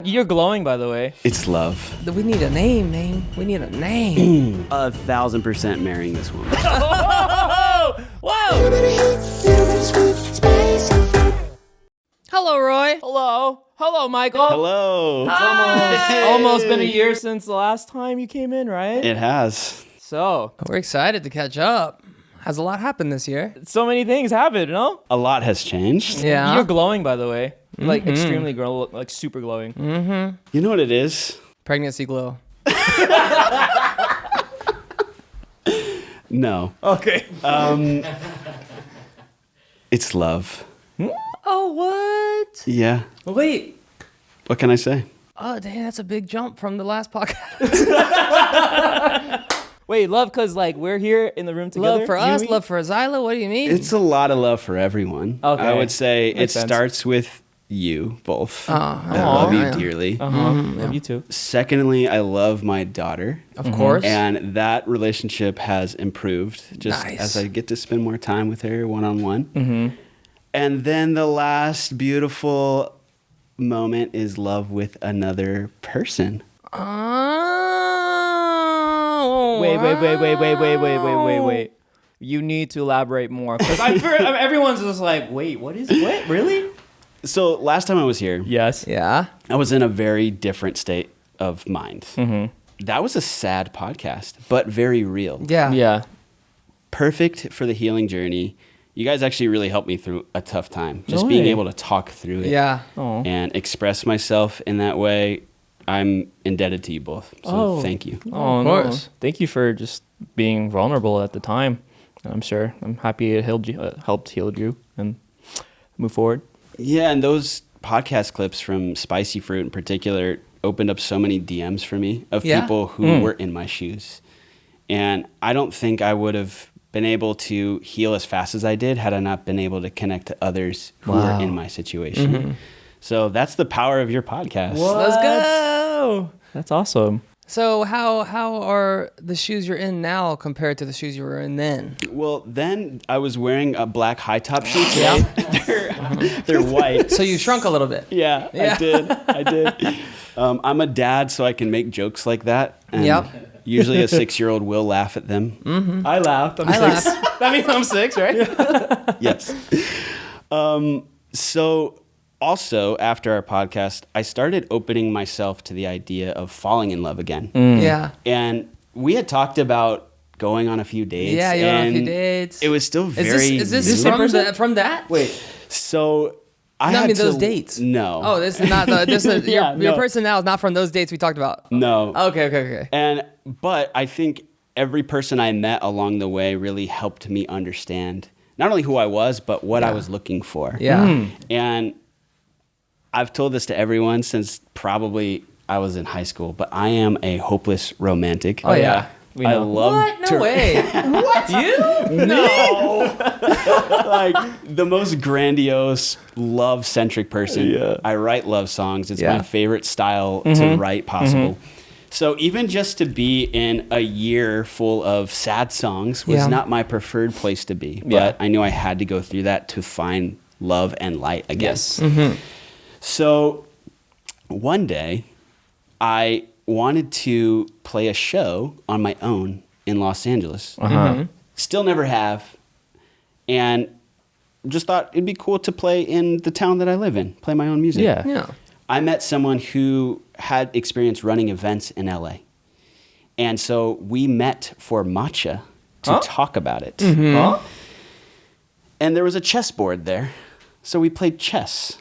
You're glowing, by the way. It's love. We need a name. We need a name. 1,000% marrying this woman. Whoa! Hello, Roy. Hello, Michael. Hello. Almost been a year since the last time you came in, right? It has. So We're excited to catch up. Has a lot happened this year? so many things happened, no? A lot has changed. Yeah. You're glowing, by the way. Like extremely like super glowing. You know what it is? Pregnancy glow. No. Okay. It's love. Oh, what? Yeah. Wait. What can I say? Oh, dang, that's a big jump from the last podcast. Wait, love because like we're here in the room together. Love for you, us, me? love for Zyla. What do you mean? It's a lot of love for everyone. Okay. I would say Makes it sense. starts with you both. I yeah. love you Yeah. dearly. Love you too. Secondly, I love my daughter. Of course. And that relationship has improved just Nice. as I get to spend more time with her one-on-one. And then the last beautiful moment is love with another person. Oh. Wait. You need to elaborate more because everyone's just like, wait, what really? So last time I was here, Yes. Yeah. I was in a very different state of mind. That was a sad podcast, but very real. Yeah. Yeah. Perfect for the healing journey. You guys actually really helped me through a tough time. Just No being way. able to talk through it. Yeah. Oh. And express myself in that way. I'm indebted to you both. So thank you. Oh, Of no. course. Thank you for just being vulnerable at the time. I'm sure. I'm happy it helped heal you and move forward. Yeah, and those podcast clips from Spicy Fruit in particular opened up so many DMs for me of Yeah? people who were in my shoes. And I don't think I would have been able to heal as fast as I did had I not been able to connect to others who were in my situation. So that's the power of your podcast. Let's go. That's awesome. So how are the shoes you're in now compared to the shoes you were in then? Well, then I was wearing a black high top shoe today. They're white. So you shrunk a little bit. Yeah, Yeah. I did. I'm a dad, so I can make jokes like that. And Yep. usually a 6-year-old will laugh at them. I laughed. I laughed. That means I'm 6, right? Yes. So also after our podcast, I started opening myself to the idea of falling in love again. Yeah. And we had talked about going on a few dates. Yeah, you went on a few and dates. It was still very Is this new. from that? Wait. So I No, I had mean to, those dates. No. Oh, this is not Yeah, your no. person now is not from those dates we talked about. No. Okay. But I think every person I met along the way really helped me understand not only who I was, but what I was looking for. Yeah. And I've told this to everyone since probably I was in high school, but I am a hopeless romantic. Oh, yeah. We I know. love What? No way. What? You? No. like the most grandiose, love-centric person. Yeah. I write love songs. It's Yeah. my favorite style to write possible. So even just to be in a year full of sad songs was Yeah. not my preferred place to be. But Yeah. I knew I had to go through that to find love and light again. Yes. So one day I wanted to play a show on my own in Los Angeles. Still never have. And just thought it'd be cool to play in the town that I live in, play my own music. Yeah. Yeah. I met someone who had experience running events in LA. And so we met for matcha to talk about it. Huh? And there was a chessboard there. So we played chess,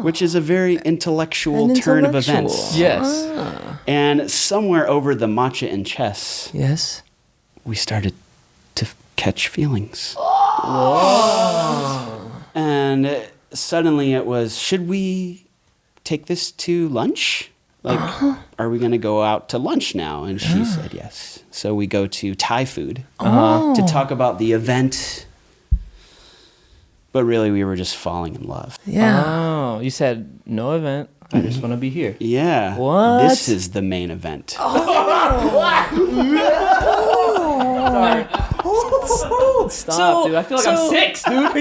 which is a very intellectual turn of events. Yes. And somewhere over the matcha and chess, Yes. we started to catch feelings. And suddenly it was, should we take this to lunch? Like, are we going to go out to lunch now? And she said yes. So we go to Thai food to talk about the event. But really, we were just falling in love. Yeah. Oh, you said no event. I just want to be here. Yeah. What? This is the main event. Sorry. Stop, dude. I feel like I'm 6, dude.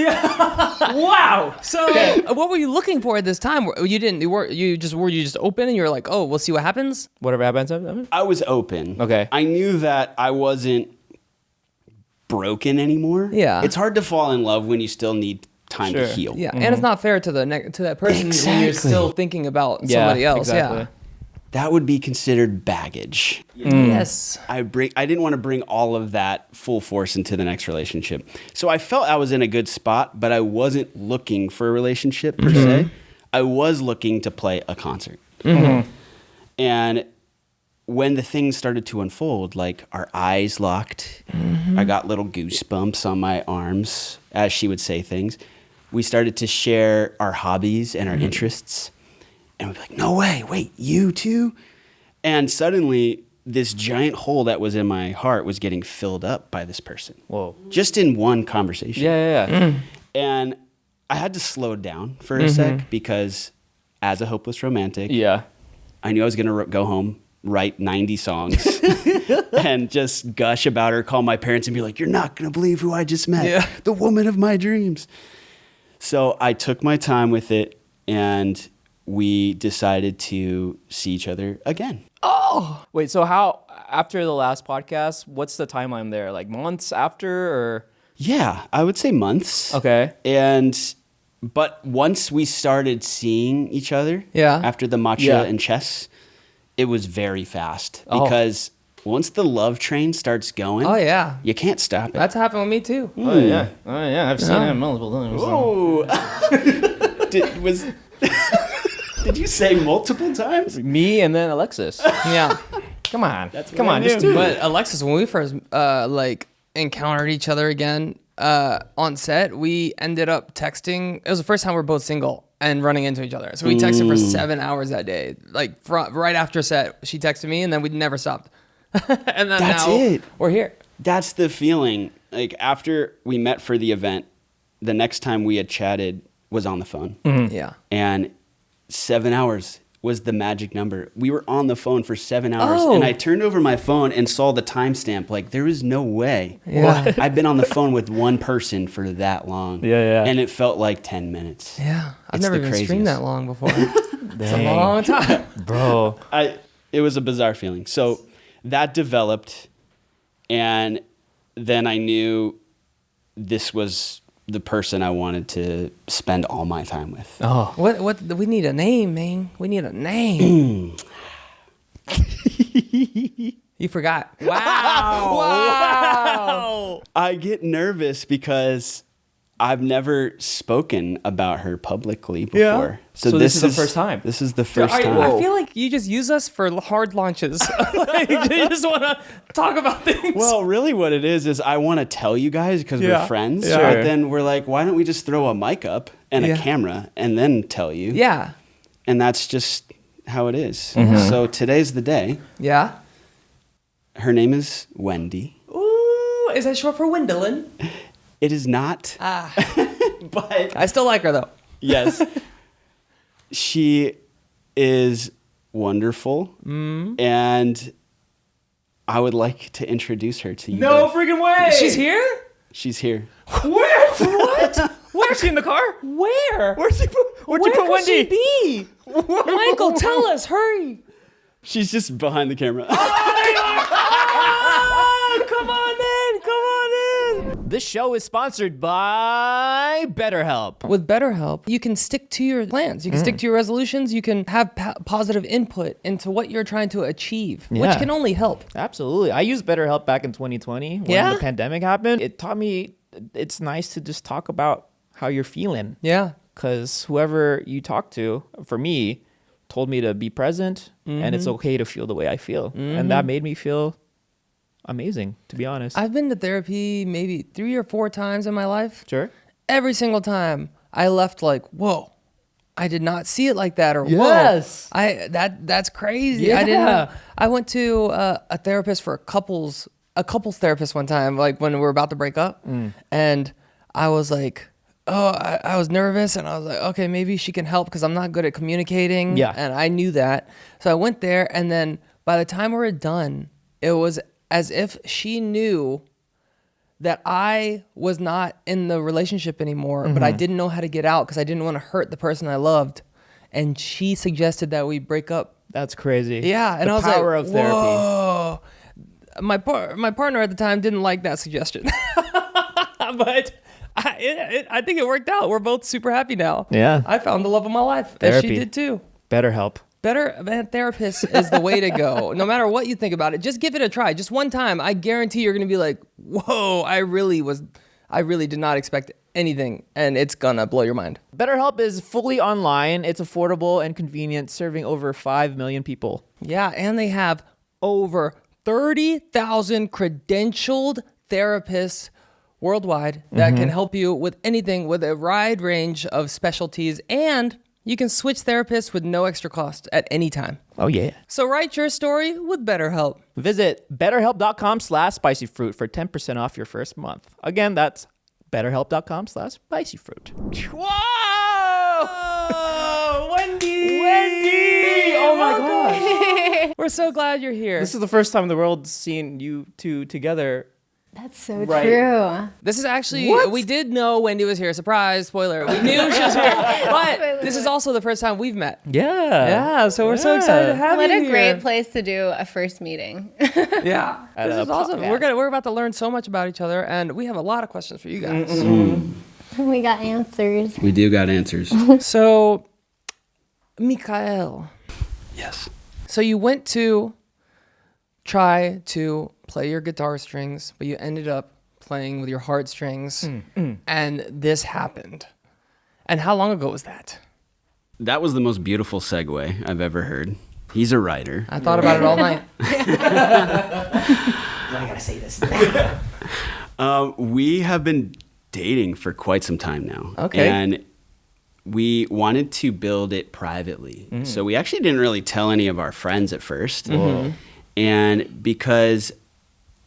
Wow. So, what were you looking for at this time? Were you just open and you were like, oh, we'll see what happens? Whatever happens. I was open. Okay. I knew that I wasn't broken anymore. Yeah. It's hard to fall in love when you still need time to heal. Yeah, and it's not fair to that person when you're still thinking about somebody else. Exactly. Yeah. That would be considered baggage. Yes. I didn't want to bring all of that full force into the next relationship. So I felt I was in a good spot, but I wasn't looking for a relationship per se. I was looking to play a concert. And when the things started to unfold, like our eyes locked, I got little goosebumps on my arms as she would say things. We started to share our hobbies and our interests. And we'd be like, no way, wait, you too? And suddenly, this giant hole that was in my heart was getting filled up by this person. Whoa. Just in one conversation. Yeah. And I had to slow down for a sec because as a hopeless romantic, I knew I was going to go home, write 90 songs, and just gush about her, call my parents and be like, you're not going to believe who I just met. Yeah. The woman of my dreams. So I took my time with it, and we decided to see each other again. Oh. Wait, so how, after the last podcast, what's the timeline there? Like months after or? Yeah, I would say months. Okay. But once we started seeing each other, Yeah. after the matcha and chess, it was very fast because once the love train starts going, Oh, yeah. you can't stop it. That's happened with me too. Oh, yeah. I've seen it multiple times. Oh, did you say multiple times? Me and then Alexis. Yeah. Come on. That's Come what I on, just knew. do it. But Alexis, when we first encountered each other again on set, we ended up texting. It was the first time we were both single and running into each other. So we texted for 7 hours that day. Like right after set, she texted me, and then we never stopped. And then That's now it. we're here. That's the feeling. Like after we met for the event, the next time we had chatted was on the phone. Yeah. And 7 hours was the magic number. We were on the phone for 7 hours, Oh. and I turned over my phone and saw the timestamp. Like, there is no way. Yeah. I've been on the phone with one person for that long. Yeah. And it felt like 10 minutes. Yeah. I've It's never the even streamed craziest. that long before. It's a long time. Bro. It was a bizarre feeling. So that developed, and then I knew this was the person I wanted to spend all my time with. Oh. What we need a name, man. We need a name. You forgot. Wow. I get nervous because I've never spoken about her publicly before. Yeah. So this is the first time. This is the first I time. feel like you just use us for hard launches. Like, you just want to talk about things. Well, really what it is I want to tell you guys because Yeah. we're friends. Yeah. But then we're like, why don't we just throw a mic up and a Yeah. camera and then tell you? Yeah. And that's just how it is. Mm-hmm. So today's the day. Yeah. Her name is Wendy. Ooh, is that short for Wendelin? It is not. But I still like her though. yes. She is wonderful. And I would like to introduce her to you. No both. freaking way. She's here? She's here. Where? What? Where's she in the car? Where? Where'd you put Could Wendy? she be? Michael, tell us. Hurry. She's just behind the camera. Come on in. Come on in. This show is sponsored by BetterHelp. With BetterHelp, you can stick to your plans. You can stick to your resolutions. You can have positive input into what you're trying to achieve, which Yeah. can only help. Absolutely. I used BetterHelp back in 2020 when Yeah? the pandemic happened. It taught me it's nice to just talk about how you're feeling. Yeah. Because whoever you talk to, for me, told me to be present and it's okay to feel the way I feel. And that made me feel amazing, to be honest. I've been to therapy maybe 3 or 4 times in my life. Sure. Every single time I left like, whoa, I did not see it like that, or Yes. whoa, that's crazy. I didn't Yeah. know. I went to a therapist for a couples therapist one time, like when we were about to break up, and I was like, I was nervous, and I was like, okay, maybe she can help because I'm not good at communicating. Yeah. And I knew that, so I went there, and then by the time we were done, it was as if she knew that I was not in the relationship anymore, but I didn't know how to get out because I didn't want to hurt the person I loved. And she suggested that we break up. That's crazy. Yeah, and the I was power like, of therapy. whoa. My partner at the time didn't like that suggestion, but I think it worked out. We're both super happy now. Yeah. I found the love of my life, and Therapy. she did too. BetterHelp. Therapist is the way to go. No matter what you think about it, just give it a try. Just one time. I guarantee you're going to be like, whoa, I really did not expect anything. And it's going to blow your mind. BetterHelp is fully online. It's affordable and convenient, serving over 5 million people. Yeah. And they have over 30,000 credentialed therapists worldwide that can help you with anything with a wide range of specialties, and you can switch therapists with no extra cost at any time. Oh, yeah. So write your story with BetterHelp. Visit betterhelp.com/spicyfruit for 10% off your first month. Again, that's betterhelp.com/spicyfruit. Whoa! Wendy! Oh my gosh. We're so glad you're here. This is the first time in the world's seen you two together. That's so Right. true. This is actually, we did know Wendy was here. Surprise, spoiler. We knew she was here. But this is also the first time we've met. Yeah. Yeah, so we're so excited to have What you a here. great place to do a first meeting. Yeah, At this a is awesome. podcast. We're about to learn so much about each other, and we have a lot of questions for you guys. We got answers. We do got answers. So, Mikael, Yes. so you went to try to play your guitar strings, but you ended up playing with your heartstrings, and this happened. And how long ago was that? That was the most beautiful segue I've ever heard. He's a writer. I thought about it all night. I gotta say this. We have been dating for quite some time now. Okay. And we wanted to build it privately. So we actually didn't really tell any of our friends at first. And because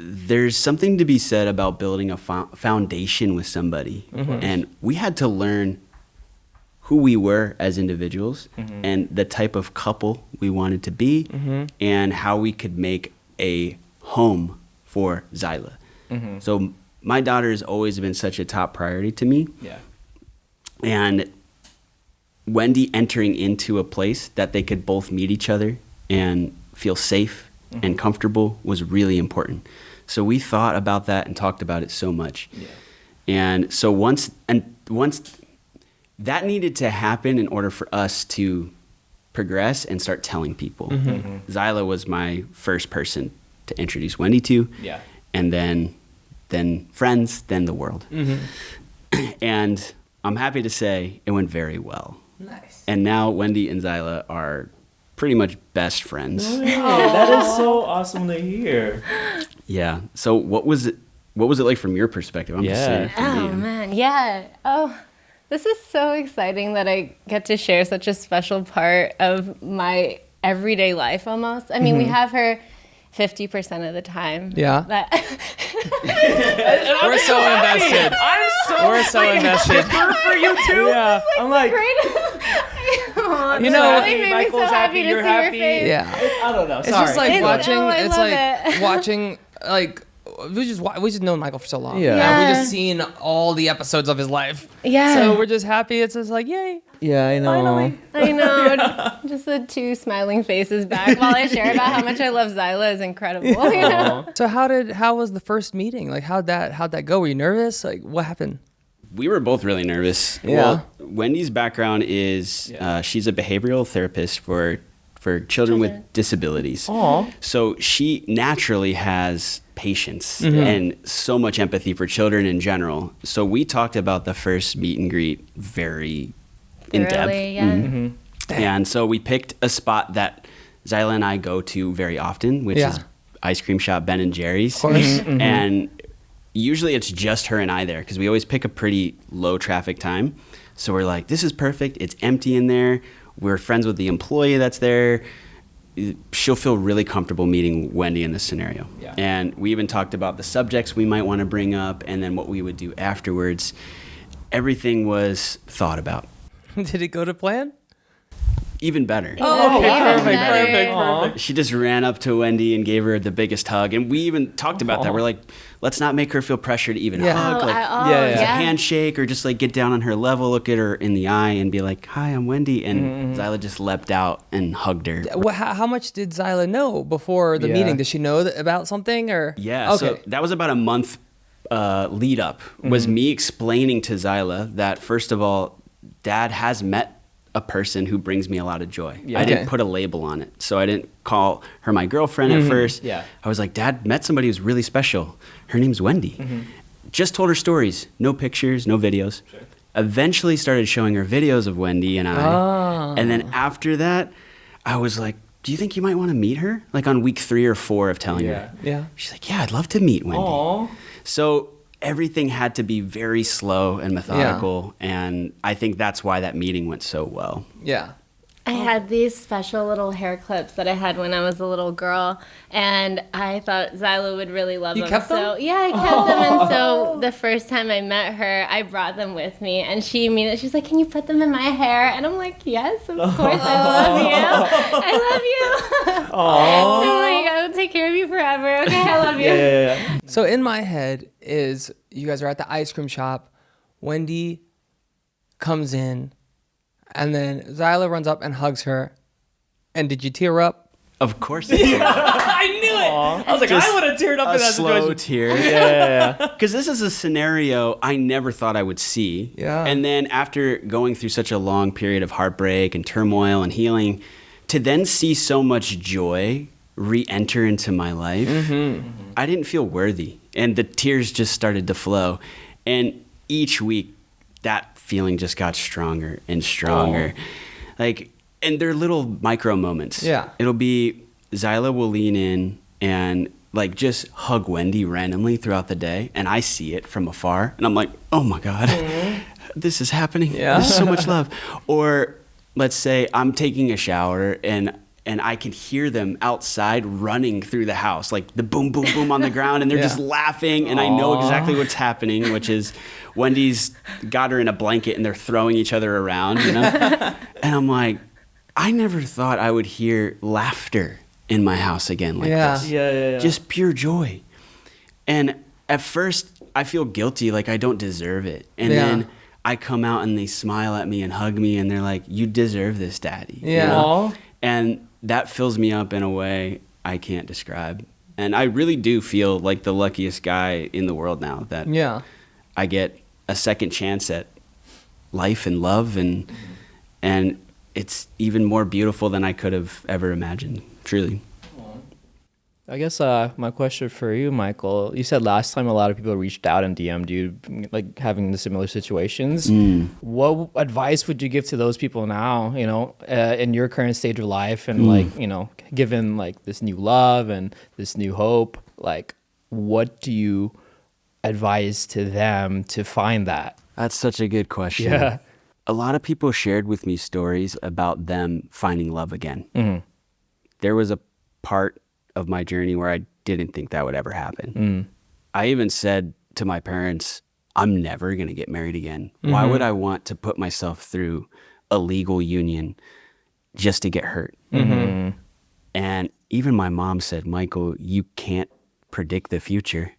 there's something to be said about building a foundation with somebody. And we had to learn who we were as individuals and the type of couple we wanted to be and how we could make a home for Zyla. So my daughter has always been such a top priority to me. Yeah. And Wendy entering into a place that they could both meet each other and feel safe and comfortable was really important. So we thought about that and talked about it so much. Yeah. And so once that needed to happen in order for us to progress and start telling people. Zyla was my first person to introduce Wendy to. Yeah. And then friends, then the world. And I'm happy to say it went very well. Nice. And now Wendy and Zyla are pretty much best friends. That is so awesome to hear. Yeah. So what was it like from your perspective? I'm just saying it from Oh, me. man. Yeah. Oh, this is so exciting that I get to share such a special part of my everyday life almost. I mean, we have her 50% of the time. Yeah. That We're so invested. We're so invested. For you too. Yeah. I'm like, You know, it made me so Michael's happy to you're see your happy. face. Yeah. I don't know. It's just like It's- watching. oh, I It's love like it. watching. Like we just known Michael for so long. Yeah. And we Yeah. just seen all the episodes of his life. Yeah. So we're just happy. It's just like yay. Yeah, I know. Finally. I know. Just the two smiling faces back while I share about how much I love Zyla is incredible. You know? So how was the first meeting? Like how'd that go? Were you nervous? Like what happened? We were both really nervous. Yeah. Well, Wendy's background is she's a behavioral therapist for children with disabilities. Aw. So she naturally has patience and so much empathy for children in general. So we talked about the first meet and greet very in depth. Thoroughly, yeah. And so we picked a spot that Zyla and I go to very often, which Yeah. is ice cream shop Ben and Jerry's. Of course. And usually it's just her and I there because we always pick a pretty low traffic time. So we're like, this is perfect. It's empty in there. We're friends with the employee that's there. She'll feel really comfortable meeting Wendy in this scenario. Yeah. And we even talked about the subjects we might want to bring up and then what we would do afterwards. Everything was thought about. Did it go to plan? even better. Oh, okay, Even perfect, better. perfect, perfect. She just ran up to Wendy and gave her the biggest hug. And we even talked about that. We're like, let's not make her feel pressure to even Yeah. hug. Oh, Like, yeah. a handshake or just like get down on her level, look at her in the eye and be like, hi, I'm Wendy. And Zyla just leapt out and hugged her. How much did Zyla know before the Yeah. meeting? Did she know about something or? Yeah, Okay. so that was about a month lead up, was me explaining to Zyla that, first of all, Dad has met a person who brings me a lot of joy. Yeah. I Okay. didn't put a label on it. So I didn't call her my girlfriend at first. Yeah. I was like, Dad met somebody who's really special. Her name's Wendy. Just told her stories, no pictures, no videos. Eventually started showing her videos of Wendy and I. And then after that, I was like, do you think you might want to meet her? Like on week 3 or 4 of telling her. Yeah. She's like, yeah, I'd love to meet Wendy. Aw. So everything had to be very slow and methodical. And I think that's why that meeting went so well. Yeah. I had these special little hair clips that I had when I was a little girl, and I thought Zyla would really love You them. kept them? So yeah, I kept them, and so the first time I met her, I brought them with me, and she's like, "Can you put them in my hair?" And I'm like, "Yes, of course, I love you. I love you." I'm like, "I will take care of you forever." Okay, I love you. Yeah. So in my head is you guys are at the ice cream shop. Wendy comes in, and then Zyla runs up and hugs her. And did you tear up? Of course it's I knew it. I was like, I would have teared up a in that slow situation. tear. Yeah. Because this is a scenario I never thought I would see. Yeah. And then after going through such a long period of heartbreak and turmoil and healing, to then see so much joy re-enter into my life, I didn't feel worthy. And the tears just started to flow. And each week, that feeling just got stronger and stronger. Like, and they're little micro moments. Yeah. It'll be Zyla will lean in and like just hug Wendy randomly throughout the day, and I see it from afar, and I'm like, oh my God, this is happening. Yeah. There's so much love. Or let's say I'm taking a shower and I can hear them outside running through the house, like the boom, boom, boom on the ground, and they're Yeah. just laughing, and I know exactly what's happening, which is Wendy's got her in a blanket and they're throwing each other around, you know? And I'm like, I never thought I would hear laughter in my house again like Yeah. this. Yeah. Just pure joy. And at first, I feel guilty, like I don't deserve it. And Yeah. then I come out and they smile at me and hug me, and they're like, you deserve this, Daddy. you Yeah. know? Aw. And that fills me up in a way I can't describe. And I really do feel like the luckiest guy in the world now that Yeah. I get a second chance at life and love, and it's even more beautiful than I could have ever imagined, truly. I guess my question for you, Michael, you said last time a lot of people reached out and DM'd you, like having the similar situations. What advice would you give to those people now, you know, in your current stage of life, and like, you know, given like this new love and this new hope, like what do you advise to them to find that? That's such a good question. Yeah. A lot of people shared with me stories about them finding love again. There was a part of my journey where I didn't think that would ever happen. I even said to my parents, I'm never going to get married again. Why would I want to put myself through a legal union just to get hurt? And even my mom said, Michael, you can't predict the future.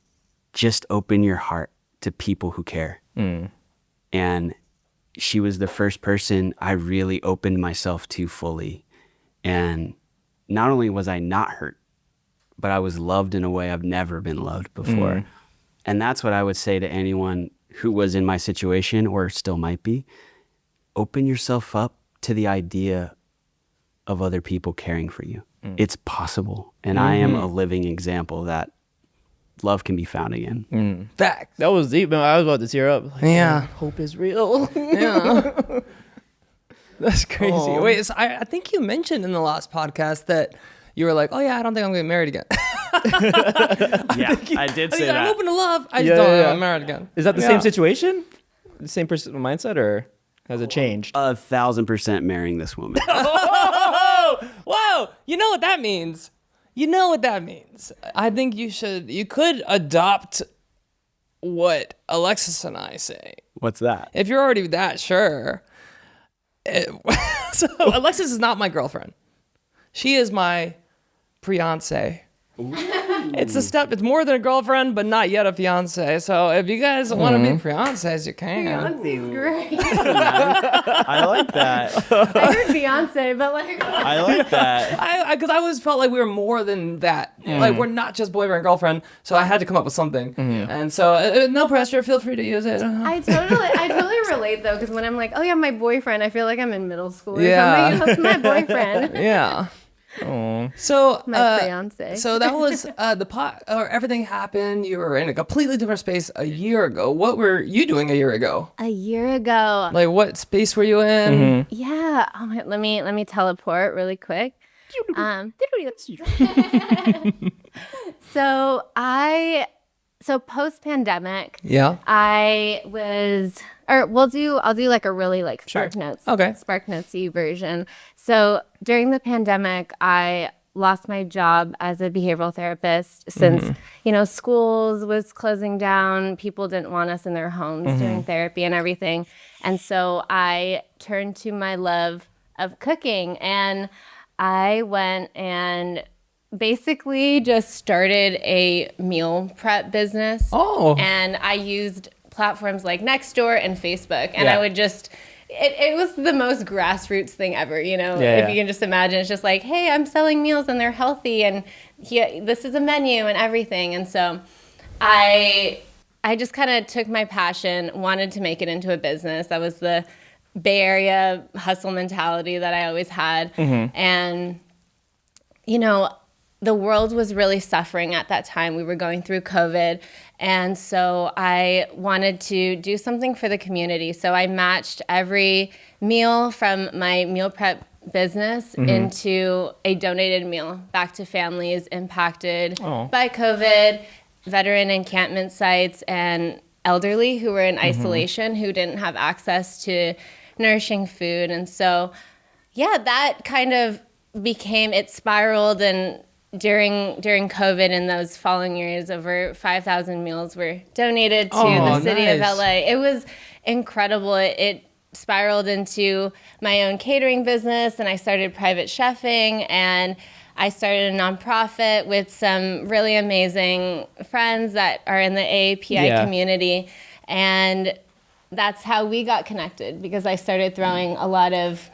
Just open your heart to people who care. And she was the first person I really opened myself to fully. And not only was I not hurt, but I was loved in a way I've never been loved before. And that's what I would say to anyone who was in my situation or still might be. Open yourself up to the idea of other people caring for you. It's possible. And I am a living example that love can be found again. Fact. That was deep, man. I was about to tear up. Like, Yeah. hope is real. Yeah. That's crazy. Aw. Wait, so I think you mentioned in the last podcast that you were like, oh yeah, I don't think I'm getting married again. Yeah, I did say I'm that. open to love. I just Yeah, don't yeah, want yeah. to married again. Is that the Yeah. same situation? The same person mindset, or has it changed? 1,000% marrying this woman. Whoa! You know what that means. You know what that means. I think you could adopt what Alexis and I say. What's that? If you're already that sure, So Alexis is not my girlfriend. She is my fiance. It's a step. It's more than a girlfriend, but not yet a fiance. So if you guys want to be fiancés, you can. Beyonce's great. I like that. I heard Beyonce, but like. I like that. Because I always felt like we were more than that. Like we're not just boyfriend and girlfriend. So I had to come up with something. And so no pressure. Feel free to use it. I totally relate though, because when I'm like, oh yeah, my boyfriend, I feel like I'm in middle school or Yeah. something. That's my boyfriend. Yeah. So My fiance. So that was the pot, or everything happened. You were in a completely different space a year ago. What were you doing a year ago? A year ago. Like, what space were you in? Yeah. Oh my, let me teleport really quick. So post pandemic. Yeah. I'll do like a really like Spark Notes. Okay. Spark Notesy version. So during the pandemic, I lost my job as a behavioral therapist since, schools was closing down. People didn't want us in their homes doing therapy and everything. And so I turned to my love of cooking, and I went and basically just started a meal prep business. Oh. And I used platforms like Nextdoor and Facebook. And Yeah. I would just, it was the most grassroots thing ever, you know? Yeah, if you can just imagine, it's just like, hey, I'm selling meals and they're healthy and this is a menu and everything. And so I just kind of took my passion, wanted to make it into a business. That was the Bay Area hustle mentality that I always had. And, the world was really suffering at that time. We were going through COVID. And so I wanted to do something for the community. So I matched every meal from my meal prep business into a donated meal back to families impacted by COVID, veteran encampment sites, and elderly who were in isolation, who didn't have access to nourishing food. And so, that kind of it spiraled, and during COVID in those following years, over 5,000 meals were donated to the city of LA. It was incredible. It spiraled into my own catering business, and I started private chefing, and I started a nonprofit with some really amazing friends that are in the AAPI community. And that's how we got connected, because I started throwing a lot of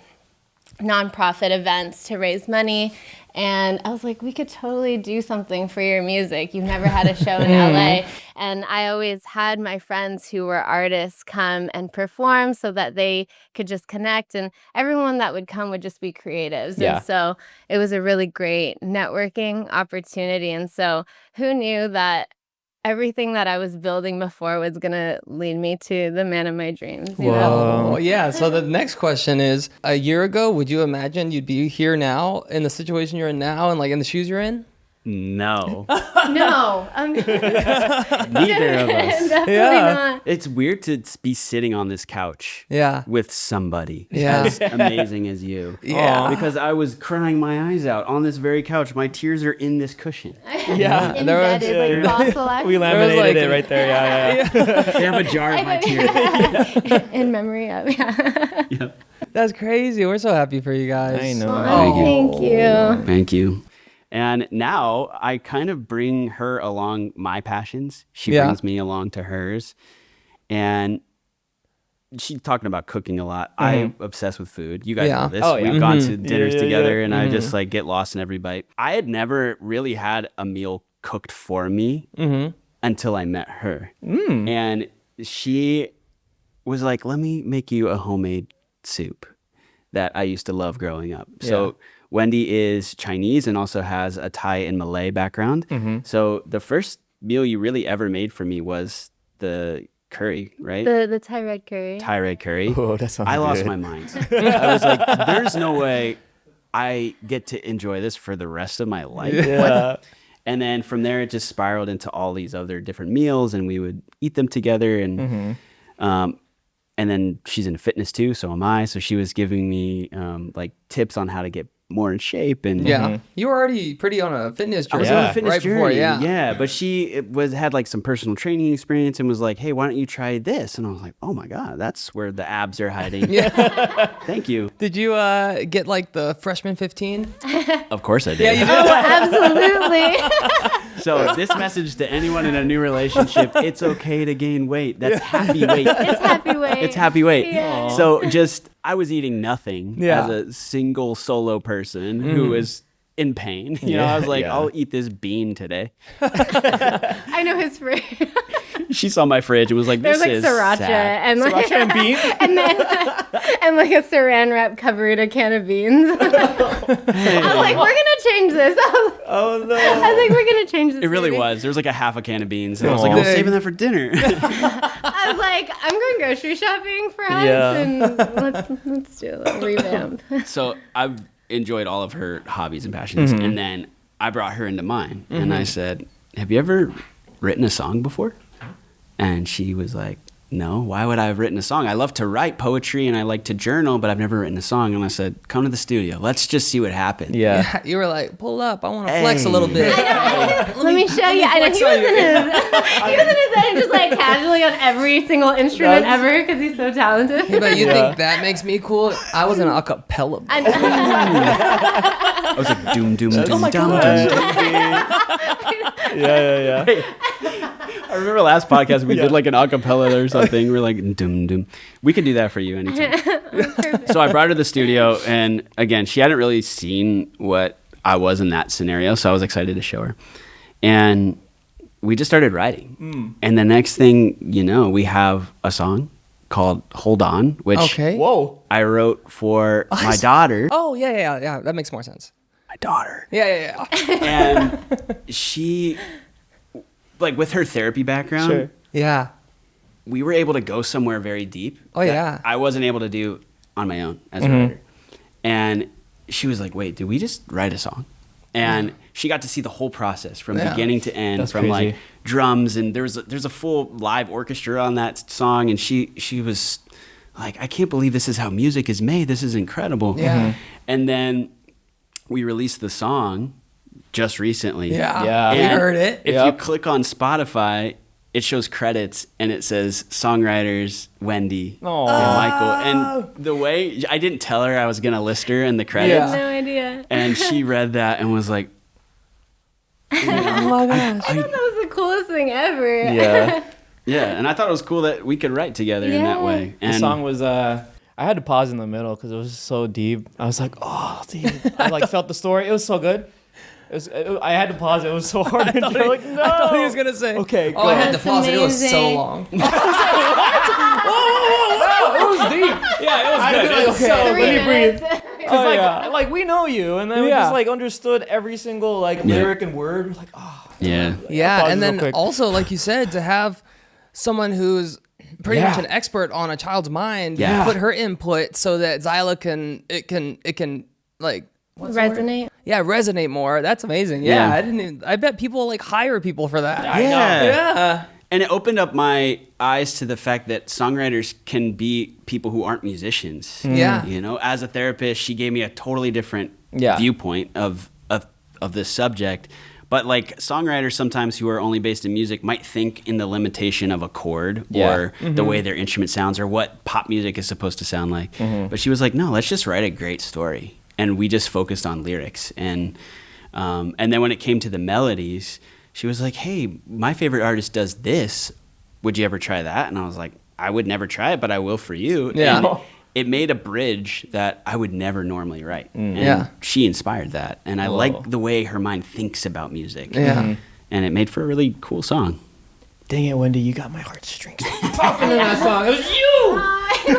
nonprofit events to raise money. And I was like, we could totally do something for your music. You've never had a show in LA. And I always had my friends who were artists come and perform so that they could just connect. And everyone that would come would just be creatives. Yeah. And so it was a really great networking opportunity. And so who knew that everything that I was building before was going to lead me to the man of my dreams. You know? Well, yeah. So the next question is, a year ago, would you imagine you'd be here now in the situation you're in now and like in the shoes you're in? No. No. Neither of us. Definitely not. It's weird to be sitting on this couch with somebody as amazing as you. Yeah. Because I was crying my eyes out on this very couch. My tears are in this cushion. Yeah. Embedded, like fossilized. We laminated it right there. Yeah. They have a jar of my tears. In memory of, Yep. That's crazy. We're so happy for you guys. I know. Thank you. Thank you. And now I kind of bring her along my passions. She brings me along to hers. And she's talking about cooking a lot. I'm obsessed with food. You guys know this. We've gone to dinners together and I just like get lost in every bite. I had never really had a meal cooked for me until I met her. And she was like, let me make you a homemade soup that I used to love growing up. So Wendy is Chinese and also has a Thai and Malay background. So the first meal you really ever made for me was the curry, right? The Thai red curry. Thai red curry. Oh, that sounds I lost good. my mind. I was like, there's no way I get to enjoy this for the rest of my life. Yeah. And then from there, it just spiraled into all these other different meals, and we would eat them together. And then she's into fitness too, so am I. So she was giving me like tips on how to get more in shape. And Yeah. You were already pretty on a fitness I journey. was on a fitness right journey. before, yeah. Yeah, but she had like some personal training experience and was like, "Hey, why don't you try this?" And I was like, "Oh my god, that's where the abs are hiding." Yeah. Thank you. Did you get like the freshman 15? Of course I did. Absolutely. So this message to anyone in a new relationship: it's okay to gain weight. That's happy weight. It's happy weight. It's happy weight. Yeah. So I was eating nothing Yeah. as a single solo person who was in pain. You know, I was like, Yeah. I'll eat this bean today. I know his friend. She saw my fridge and was like, There's this like is sriracha sad. and like Sriracha and beans? and then and like a saran wrap covered a can of beans. I was like, we're gonna change this. Oh no. I think we're gonna change this. It really baby. was. There was like a half a can of beans. And I was Aw. like, I'm Dang. saving that for dinner. I was like, I'm going grocery shopping for us, Yeah. and let's do a revamp. So I've enjoyed all of her hobbies and passions. And then I brought her into mine. And I said, have you ever written a song before? And she was like, no, why would I have written a song? I love to write poetry and I like to journal, but I've never written a song. And I said, come to the studio. Let's just see what happens. Yeah. You were like, pull up. I want to flex a little bit. Let me show you. I know flex he was on in his he was in his head just like casually on every single instrument ever because he's so talented. But you think that makes me cool? I was in an acapella. I was like, doom, doom, doom, my doom, God. doom. Yeah. I remember last podcast we did like an acapella or something. We're like, doom, doom. We can do that for you anytime. So I brought her to the studio, and again, she hadn't really seen what I was in that scenario, so I was excited to show her. And we just started writing. And the next thing you know, we have a song called Hold On, which Okay. Whoa. I wrote for my daughter. Oh, yeah. That makes more sense. My daughter. Yeah. And she, like with her therapy background, Sure. Yeah. we were able to go somewhere very deep. Oh, that yeah. I wasn't able to do on my own as a writer. And she was like, wait, did we just write a song? And she got to see the whole process from Yeah. beginning to end, That's from crazy. like drums, and there's a full live orchestra on that song, and she was like, I can't believe this is how music is made. This is incredible. Yeah. And then we released the song just recently. Yeah. We And heard it. If Yep. you click on Spotify, it shows credits and it says songwriters Wendy Aw. and Michael. And the way I didn't tell her I was gonna list her in the credits, Yeah. No idea. and she read that and was like, Oh my gosh. I thought that was the coolest thing ever. Yeah. yeah. And I thought it was cool that we could write together in that Yeah. way. The And song was I had to pause in the middle because it was so deep. I was like, oh, dude. I like felt the story. It was so good. I had to pause. It was so hard. I thought he was gonna say. Okay, Oh, I had to That's pause it. It was so amazing. long. It was deep. Yeah, it was good. good. Okay, So Three let me breathe. minutes. Cause like we know you, and then we Yeah. just like understood every single like lyric and word. We're like, oh, yeah. Yeah, Pause and real then quick. also, like you said, to have someone who's pretty Yeah. much an expert on a child's mind, Yeah. put her input so that Zyla can like what's the word? Resonate. Yeah, resonate more. That's amazing. Yeah, Yeah. I bet people like hire people for that. I know. Yeah. And it opened up my eyes to the fact that songwriters can be people who aren't musicians. Yeah. You know, as a therapist, she gave me a totally different Yeah. viewpoint of this subject. But like songwriters sometimes who are only based in music might think in the limitation of a chord Yeah. or the way their instrument sounds or what pop music is supposed to sound like. But she was like, no, let's just write a great story. And we just focused on lyrics. And then when it came to the melodies, she was like, hey, my favorite artist does this. Would you ever try that? And I was like, I would never try it, but I will for you. Yeah. And it made a bridge that I would never normally write. And Yeah. she inspired that. And I Whoa. like the way her mind thinks about music. Yeah. And it made for a really cool song. dang it, Wendy, you got my heartstrings popping in that song. It was you. You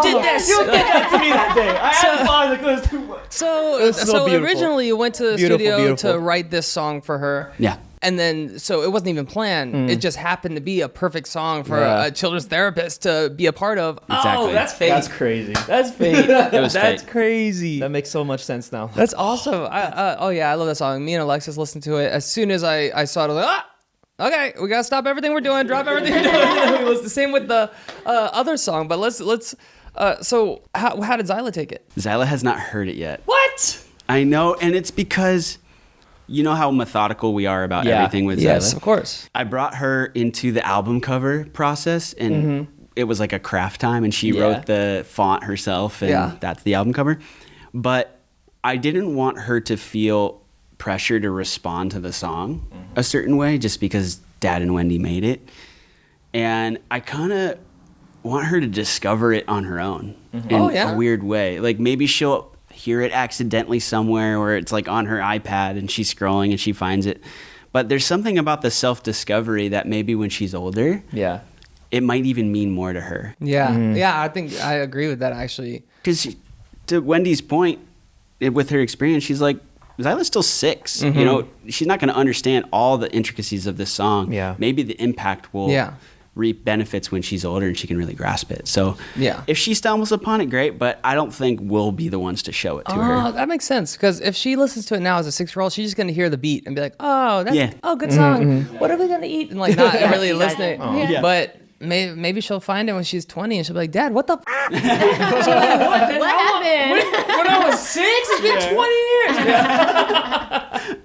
did this. You did that to me that day. I had to pause it because it was too much. So, was so beautiful. originally you went to the Beautiful, studio beautiful. to write this song for her. Yeah. And then, so it wasn't even planned. It just happened to be a perfect song for Yeah. a children's therapist to be a part of. Exactly. Oh, that's fate. That's crazy. That's fake. It was That's fate. crazy. That makes so much sense now. That's awesome. Oh yeah, I love that song. Me and Alexis listened to it. As soon as I saw it, I was like, okay, we gotta stop everything we're doing, drop everything we're doing. It was the same with the other song, but let's. So how did Zyla take it? Zyla has not heard it yet. What? I know, and it's because you know how methodical we are about everything with Zyla? Yes, of course. I brought her into the album cover process, and it was like a craft time, and she wrote the font herself, and that's the album cover. But I didn't want her to feel pressure to respond to the song a certain way just because Dad and Wendy made it. And I kind of want her to discover it on her own in a weird way. Like maybe she'll hear it accidentally somewhere, or it's like on her iPad and she's scrolling and she finds it. But there's something about the self-discovery that maybe when she's older, it might even mean more to her. Yeah, I think I agree with that actually. Because to Wendy's point, with her experience, she's like, Zyla's still 6. You know, she's not going to understand all the intricacies of this song. Maybe the impact will reap benefits when she's older and she can really grasp it. So if she stumbles upon it, great, but I don't think we'll be the ones to show it to her. That makes sense, because if she listens to it now as a 6-year-old, she's just going to hear the beat and be like, oh, that's good song. What are we going to eat? And like not really listening. But maybe she'll find it when she's 20 and she'll be like, Dad, what the f-? What happened? When I was 6, it's been 20 years.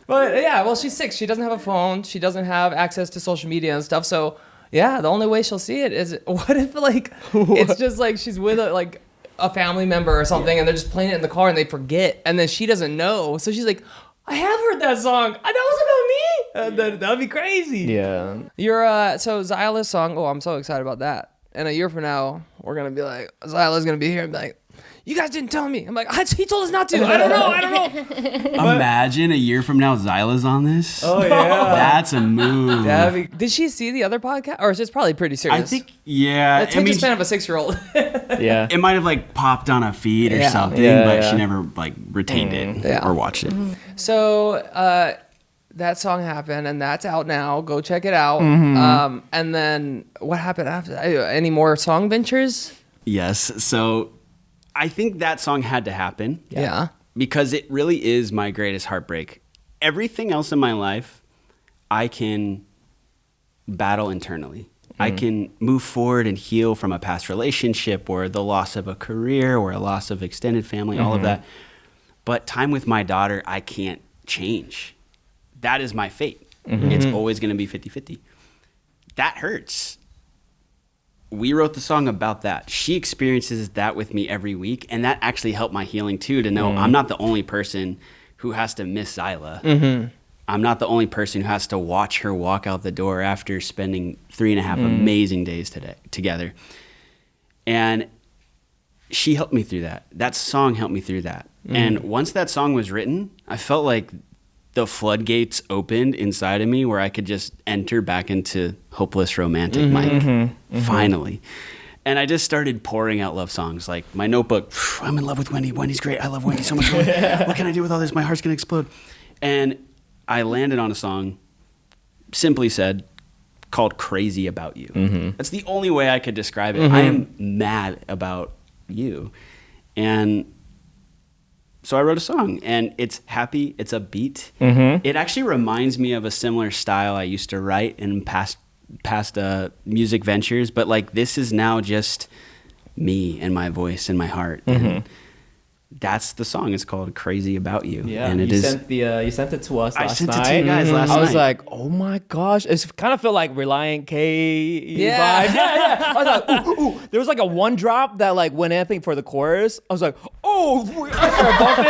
But yeah, well, she's 6. She doesn't have a phone. She doesn't have access to social media and stuff. So yeah, the only way she'll see it is, what if like it's just like she's with a family member or something, and they're just playing it in the car and they forget, and then she doesn't know. So she's like, I have heard that song. I know it's about me. That'd be crazy. Yeah. You're so Zyla's song. Oh, I'm so excited about that. And a year from now, we're gonna be like, Zyla's gonna be here and be like, you guys didn't tell me. I'm like, he told us not to. I don't know. Imagine a year from now, Zyla's on this. Oh yeah, that's a move. Did she see the other podcast, or is this probably pretty serious? I think the attention span of a 6-year-old. It might have like popped on a feed or something, but she never like retained it or watched it. So that song happened, and that's out now. Go check it out. And then what happened after that? Any more song ventures? Yes. So I think that song had to happen. Yeah. Because it really is my greatest heartbreak. Everything else in my life, I can battle internally. I can move forward and heal from a past relationship or the loss of a career or a loss of extended family, all of that. But time with my daughter, I can't change. That is my fate. It's always going to be 50-50. That hurts. We wrote the song about that. She experiences that with me every week, and that actually helped my healing too, to know I'm not the only person who has to miss Zyla. I'm not the only person who has to watch her walk out the door after spending 3.5 amazing days together. And she helped me through that. That song helped me through that. And once that song was written, I felt like the floodgates opened inside of me where I could just enter back into hopeless romantic Mike, finally. And I just started pouring out love songs. Like my notebook, I'm in love with Wendy. Wendy's great. I love Wendy so much. What can I do with all this? My heart's going to explode. And I landed on a song, simply said, called Crazy About You. That's the only way I could describe it. I am mad about you. And so I wrote a song, and it's happy, it's upbeat. It actually reminds me of a similar style I used to write in past music ventures, but like this is now just me and my voice and my heart. And that's the song. It's called Crazy About You. Yeah, and you sent it to us last night. I sent it to you guys last night. I was like, oh my gosh. It kind of felt like Reliant K vibe. Yeah. I was like, ooh. There was like a one drop that like went anything for the chorus. I was like, oh, I started bumping.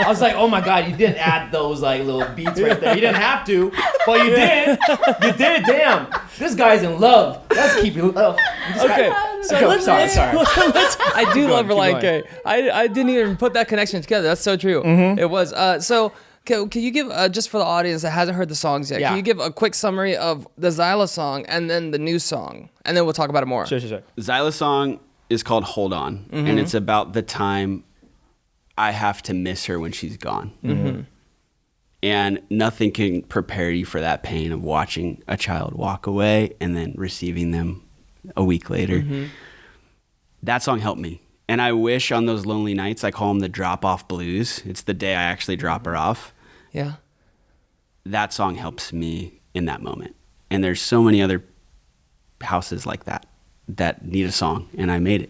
I was like, oh my God, you didn't add those like little beats right there. You didn't have to, but you did. You did. Damn. This guy's in love. Let's keep it love. Okay. So sorry. I do love Reliant K. I didn't even put that connection together. That's so true. It was. So can you give, just for the audience that hasn't heard the songs yet, can you give a quick summary of the Zyla song and then the new song? And then we'll talk about it more. Sure. Zyla's song is called Hold On, and it's about the time I have to miss her when she's gone. And nothing can prepare you for that pain of watching a child walk away and then receiving them a week later. That song helped me. And I wish on those lonely nights, I call them the drop-off blues. It's the day I actually drop her off. Yeah. That song helps me in that moment. And there's so many other houses like that need a song. And I made it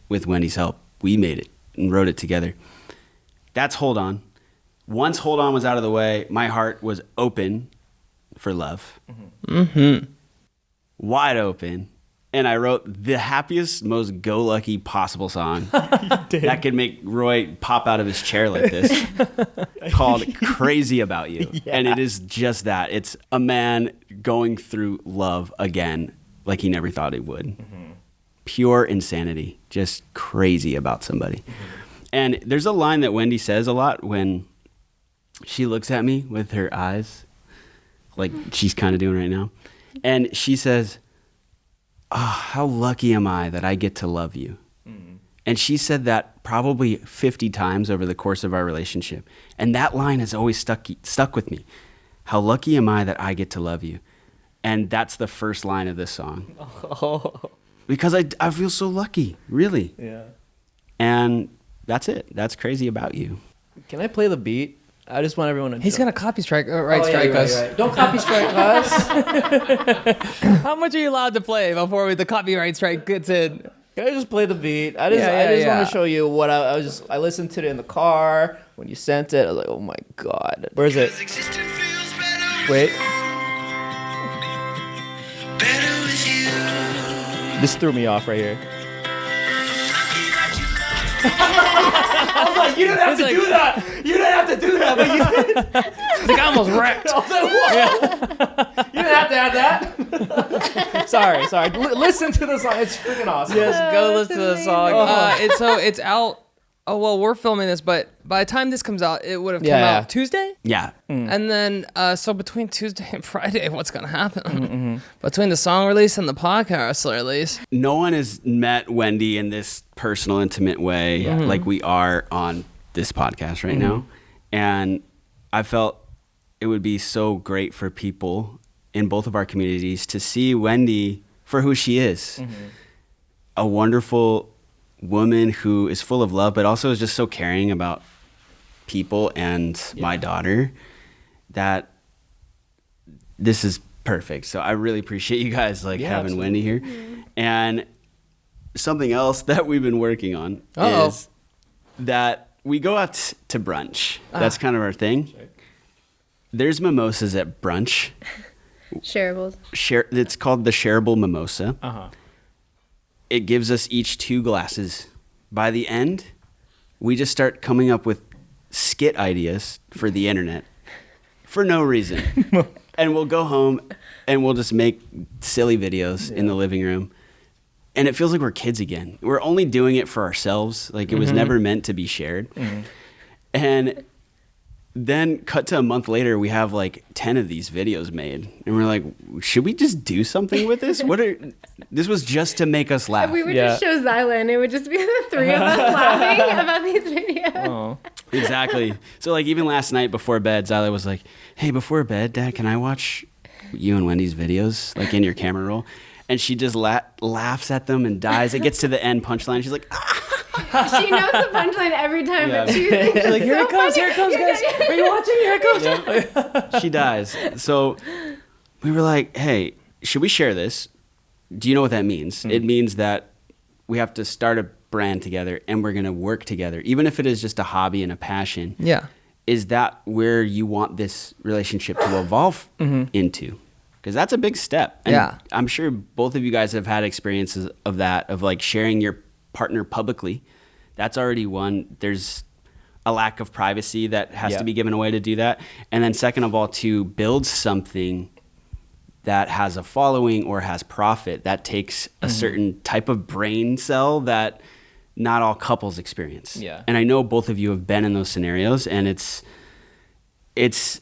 with Wendy's help. We made it and wrote it together. That's Hold On. once Hold On was out of the way, my heart was open for love. Wide open. And I wrote the happiest, most go-lucky possible song that could make Roy pop out of his chair like this, called Crazy About You. Yeah. And it is just that. It's a man going through love again like he never thought he would. Pure insanity, just crazy about somebody. And there's a line that Wendy says a lot when she looks at me with her eyes, like she's kind of doing right now. And she says, "Oh, how lucky am I that I get to love you." And she said that probably 50 times over the course of our relationship. And that line has always stuck with me. How lucky am I that I get to love you? And that's the first line of this song. Because I feel so lucky, really. Yeah. And that's it. That's Crazy About You. Can I play the beat? I just want everyone to. He's gonna copy strike, strike us. Right. Don't copy strike us. How much are you allowed to play before the copyright strike gets in? Can I just play the beat? I just want to show you what I listened to it in the car when you sent it. I was like, oh my god, where is it? Wait. This threw me off right here. I was like, you didn't have to do that. You didn't have to do that, but you did. It's like I almost wrecked. I was like, whoa. You didn't have to have that. sorry. Listen to the song. It's freaking awesome. Yes, go listen to the song. It's out. Oh, well, we're filming this, but by the time this comes out, it would have come out Tuesday? Yeah. And then, so between Tuesday and Friday, what's going to happen? Between the song release and the podcast release. No one has met Wendy in this personal, intimate way like we are on this podcast right now. And I felt it would be so great for people in both of our communities to see Wendy for who she is. A wonderful woman who is full of love, but also is just so caring about people and my daughter, that this is perfect. So I really appreciate you guys having absolutely. Wendy here. And something else that we've been working on is that we go out to brunch. That's kind of our thing. There's mimosas at brunch. Shareables. It's called the shareable mimosa. It gives us each 2 glasses. By the end, we just start coming up with skit ideas for the internet for no reason. And we'll go home and we'll just make silly videos in the living room. And it feels like we're kids again. We're only doing it for ourselves. Like it was never meant to be shared. And then cut to a month later, we have 10 of these videos made. And we're like, should we just do something with this? This was just to make us laugh. We would just show Zyla and it would just be the 3 of us laughing about these videos. Oh. Exactly. So even last night before bed, Zyla was like, hey, before bed, Dad, can I watch you and Wendy's videos in your camera roll? And she just laughs at them and dies. It gets to the end punchline. She's like, ah. She knows the punchline every time, but she thinks it's Here it comes, guys. Are you watching? Here it comes. She dies. So we were like, hey, should we share this? Do you know what that means? It means that we have to start a brand together and we're going to work together, even if it is just a hobby and a passion. Yeah. Is that where you want this relationship to evolve into? Because that's a big step. And I'm sure both of you guys have had experiences of that, of sharing your partner publicly. That's already one. There's a lack of privacy that has to be given away to do that. And then second of all, to build something that has a following or has profit, that takes a certain type of brain cell that not all couples experience. Yeah. And I know both of you have been in those scenarios, and it's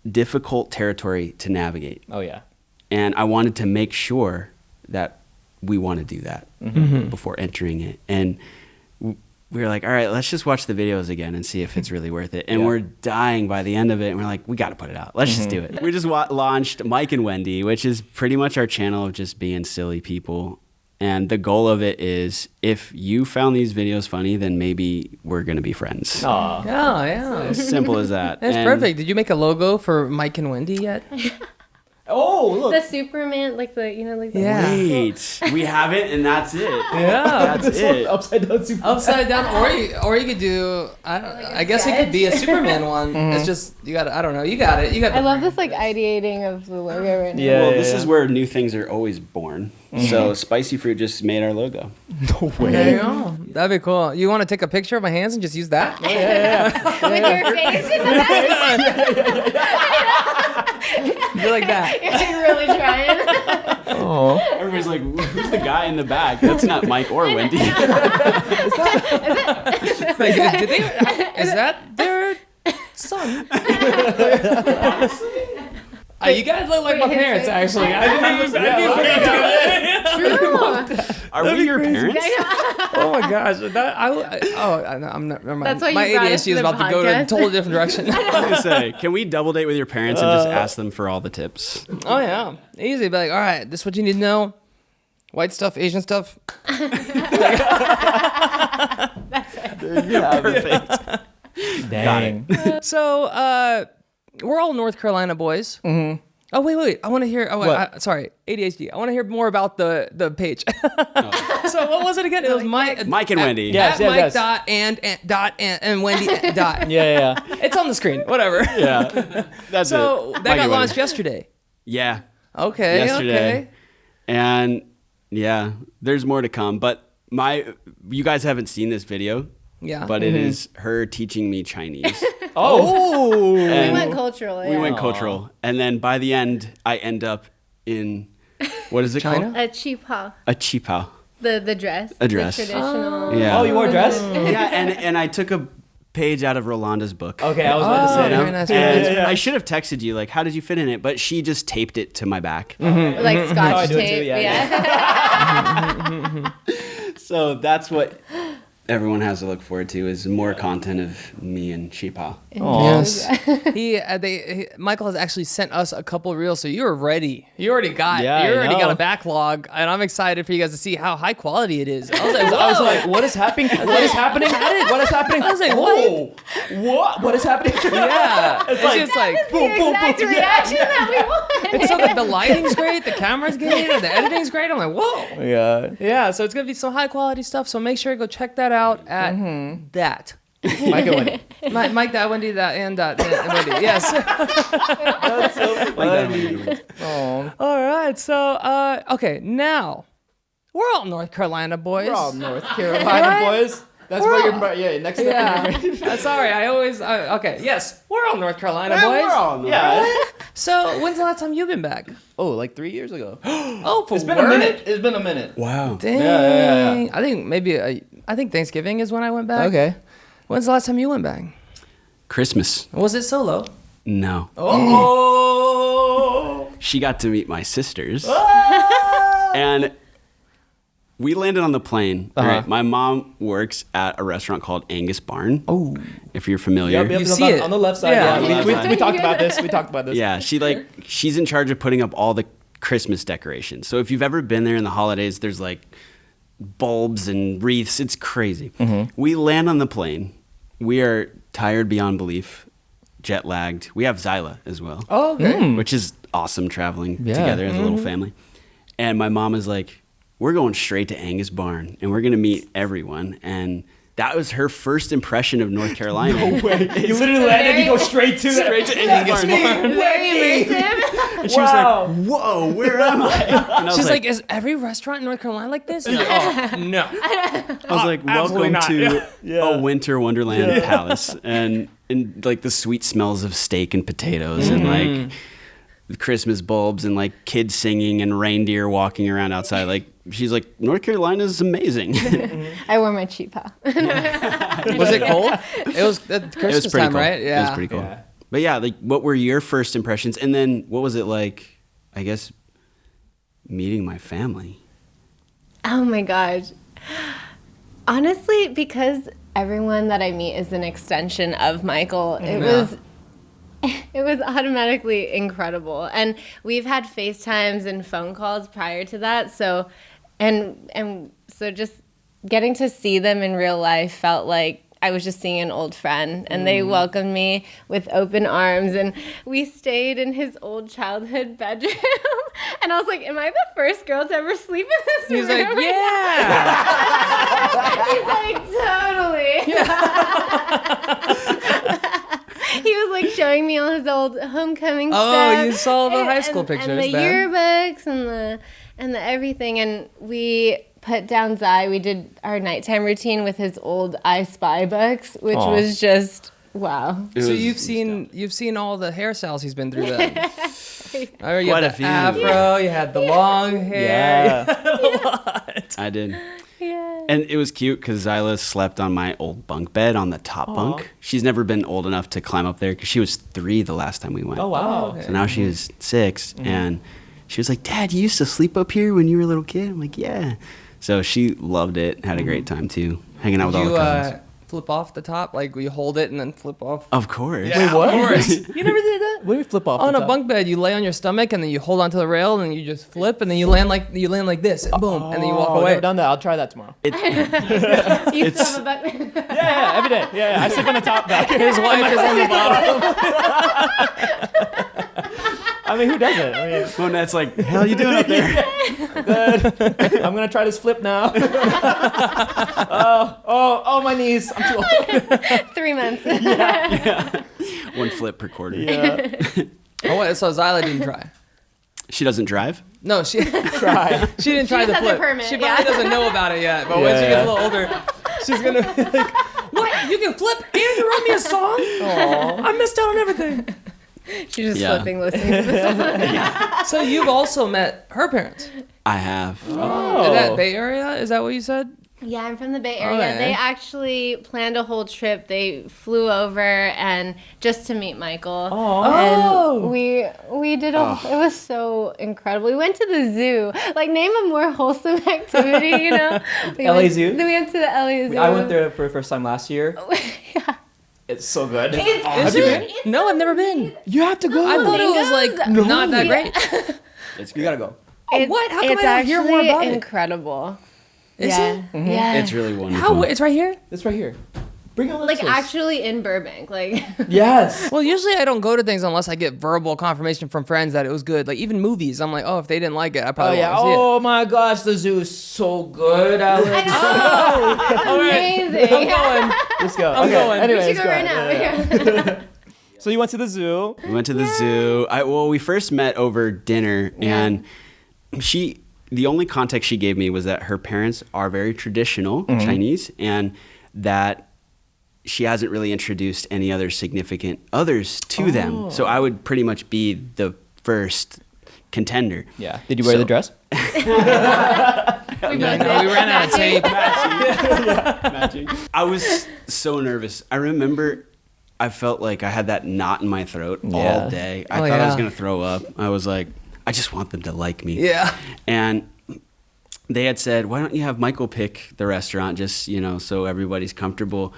difficult territory to navigate. Oh yeah. And I wanted to make sure that we want to do that before entering it. And we were like, all right, let's just watch the videos again and see if it's really worth it. And we're dying by the end of it. And we're like, we got to put it out. Let's just do it. We just launched Mike and Wendy, which is pretty much our channel of just being silly people. And the goal of it is, if you found these videos funny, then maybe we're going to be friends. Aw. Yeah. As simple as that. That's perfect. Did you make a logo for Mike and Wendy yet? Oh, look. The Superman, like the, like the Yeah. Wait, we have it, and that's it. Yeah. That's it. Upside down Superman. Upside down, or you could do. I guess it could be a Superman one. It's just you got. I don't know. You got it. You got. I love this like ideating of the logo right now. Yeah. Well, this is where new things are always born. So Spicy Fruit just made our logo. No way. There you go. That'd be cool. You want to take a picture of my hands and just use that? With your face in the back. You're like that. You're really trying. Oh. Everybody's like, who's the guy in the back? That's not Mike or Wendy. Like, is that their son? You guys look like my parents, actually. I didn't even put that together. Are we your parents? Oh my gosh, I'm not. Never mind. That's why you my brought us ADHD to is the about to go in a podcast. totally different direction. I was gonna say, can we double date with your parents and just ask them for all the tips? Oh yeah, easy. Be like, all right, this is what you need to know. White stuff, Asian stuff. Yeah, perfect. Dang. So, we're all North Carolina boys. Mm-hmm. Oh wait! I want to hear. Oh, What? sorry, ADHD. I want to hear more about the page. So what was it again? It was Mike and Wendy. Yes, at Mike yes. and Wendy dot. Yeah. It's on the screen. Whatever. Yeah. That's So it. that Mike got and Wendy. launched yesterday. Yeah. Okay. Yesterday. Okay. And yeah, there's more to come. But you guys haven't seen this video. Yeah. But it is her teaching me Chinese. Oh. We And went cultural. we went cultural. And then by the end, I end up in, what is it China? called? A cheepa. A qipao. The dress. A dress. The traditional. Yeah. Oh, you wore a dress? Yeah, and I took a page out of Rolanda's book. Okay, I was about to say. very nice. And Yeah. I should have texted you, like, how did you fit in it? But she just taped it to my back. Like scotch I do it tape. too, yeah. So that's what everyone has to look forward to, is more content of me and Chipa. Yes. Michael has actually sent us a couple of reels, so you were ready. You already got. Yeah, you I already got know. a backlog, and I'm excited for you guys to see how high quality it is. I was like, I was whoa. like, what is happening? What is happening? What is happening? I was like, Whoa. What is happening? yeah, it's like- just like. The exact reaction that we want. It's so like the lighting's great, the camera's great, the editing's great. I'm like, whoa. Yeah. Yeah, so it's gonna be some high quality stuff. So make sure to go check that out at that. Mike and Wendy. Mike that Wendy that and Wendy. Yes. Oh. All right. So okay, now we're all North Carolina boys. We're all North Carolina boys. That's We're what all- you're. Yeah, next step. Yeah. Sorry, I always. Okay. Yes, we're all North Carolina boys. We're all Yeah. So when's the last time you've been back? Oh, like 3 years ago. Oh, for It's been a minute. It's been a minute. Wow. Dang. Yeah. I think maybe. I think Thanksgiving is when I went back. Okay. When's the last time you went back? Christmas. Was it solo? No. Oh. She got to meet my sisters. And we landed on the plane. Uh-huh. Right? My mom works at a restaurant called Angus Barn. Oh. If you're familiar. Yep, You see it. on the left side. Yeah. Yeah, On the left we side. talked about this. We talked about this. Yeah, she's in charge of putting up all the Christmas decorations. So if you've ever been there in the holidays, there's like bulbs and wreaths. It's crazy. We land on the plane. We are tired beyond belief, jet lagged. We have Zyla as well. Oh, okay. Which is awesome traveling Yeah. together as a little family. And my mom is like, we're going straight to Angus Barn and we're going to meet everyone. And that was her first impression of North Carolina. No way. You literally landed and you go straight to Straight to Angus Barn. Very immersive. And she was like, whoa, where am I? And I was She's like, is every restaurant in North Carolina like this? And you're like, oh, no. I was like, absolutely welcome not. to a winter wonderland palace. And like the sweet smells of steak and potatoes and like the Christmas bulbs and like kids singing and reindeer walking around outside. Like, she's like, North Carolina is amazing. I wore my cheepa. Was it cold? It was at Christmas It was pretty time, cool. right? Yeah. It was pretty cool. Yeah. But yeah, like, what were your first impressions? And then what was it like, I guess, meeting my family? Oh my gosh. Honestly, because everyone that I meet is an extension of Michael, it was automatically incredible. And we've had FaceTimes and phone calls prior to that. So and so just getting to see them in real life felt like I was just seeing an old friend, and they welcomed me with open arms, and we stayed in his old childhood bedroom. And I was like, am I the first girl to ever sleep in this room? He's like, right now? He's like, totally. He was like showing me all his old homecoming stuff. Oh, you saw the high school pictures and the then. yearbooks and the everything. And we put down Zy. We did our nighttime routine with his old I Spy books, which was just wow. So you've seen all the hairstyles he's been through then. Oh, you Quite had a the few. afro, you had the long hair. Yeah. I did. Yeah. And it was cute because Zyla slept on my old bunk bed on the top bunk. She's never been old enough to climb up there because she was 3 the last time we went. Oh, wow. Okay. So now she was 6, and she was like, Dad, you used to sleep up here when you were a little kid? I'm like, yeah. So she loved it, had a great time too, hanging out with all the cousins. Flip off the top? Like, you hold it and then flip off? Of course. Yeah, what? Of course. You never did that? What do you flip off? On the a top? bunk bed, you lay on your stomach and then you hold onto the rail and then you just flip and then you land like this, and boom, and then you walk I've away. never done that. I'll try that tomorrow. You still have a button. Yeah, every day. Yeah, I sleep on the top back. His wife is on the bottom. I mean, who does it? I mean, Monette's like, hell you doing up there? I'm gonna try this flip now. Oh, my knees. I'm too old. 3 months. One flip per quarter. Yeah. Oh, wait, so Zyla didn't try. She doesn't drive? No, she Try. she didn't try just the has a flip. permit, She yeah. probably doesn't know about it yet. But when she gets a little older, she's gonna be like, "What? You can flip and you wrote me a song? I missed out on everything." She's just Yeah. flipping, listening to the song. So you've also met her parents. I have. Oh. In that Bay Area? Is that what you said? Yeah, I'm from the Bay Area. Okay. They actually planned a whole trip. They flew over and just to meet Michael. Oh. And we did it was so incredible. We went to the zoo. Like, name a more wholesome activity, you know? LA Zoo? Then we went to the LA Zoo. I went there for the first time last year. Yeah. It's so good. Is it? No, I've never been. You have to go. I thought it was like not that great. You gotta go. It's, what? How come it's I don't hear more actually about it? incredible. Is yeah. it? Yeah. It's really wonderful. How? It's right here. It's right here. Bring on like actually in Burbank. Like Yes. Well, usually I don't go to things unless I get verbal confirmation from friends that it was good. Like even movies, I'm like, oh, if they didn't like it, I Oh probably yeah. won't see it. Oh my gosh, the zoo is so good, Alex. amazing. I'm going. Let's go. I'm going. Anyway, We should let's go right now. Yeah. So you went to the zoo. We went to the zoo. We first met over dinner, and the only context she gave me was that her parents are very traditional Chinese, and that she hasn't really introduced any other significant others to them. So I would pretty much be the first contender. Yeah. Did you wear the dress? We ran out of tape. I was so nervous. I remember I felt like I had that knot in my throat all day. I thought I was yeah. going to throw up. I was like, I just want them to like me. Yeah. And they had said, why don't you have Michael pick the restaurant just, so everybody's comfortable.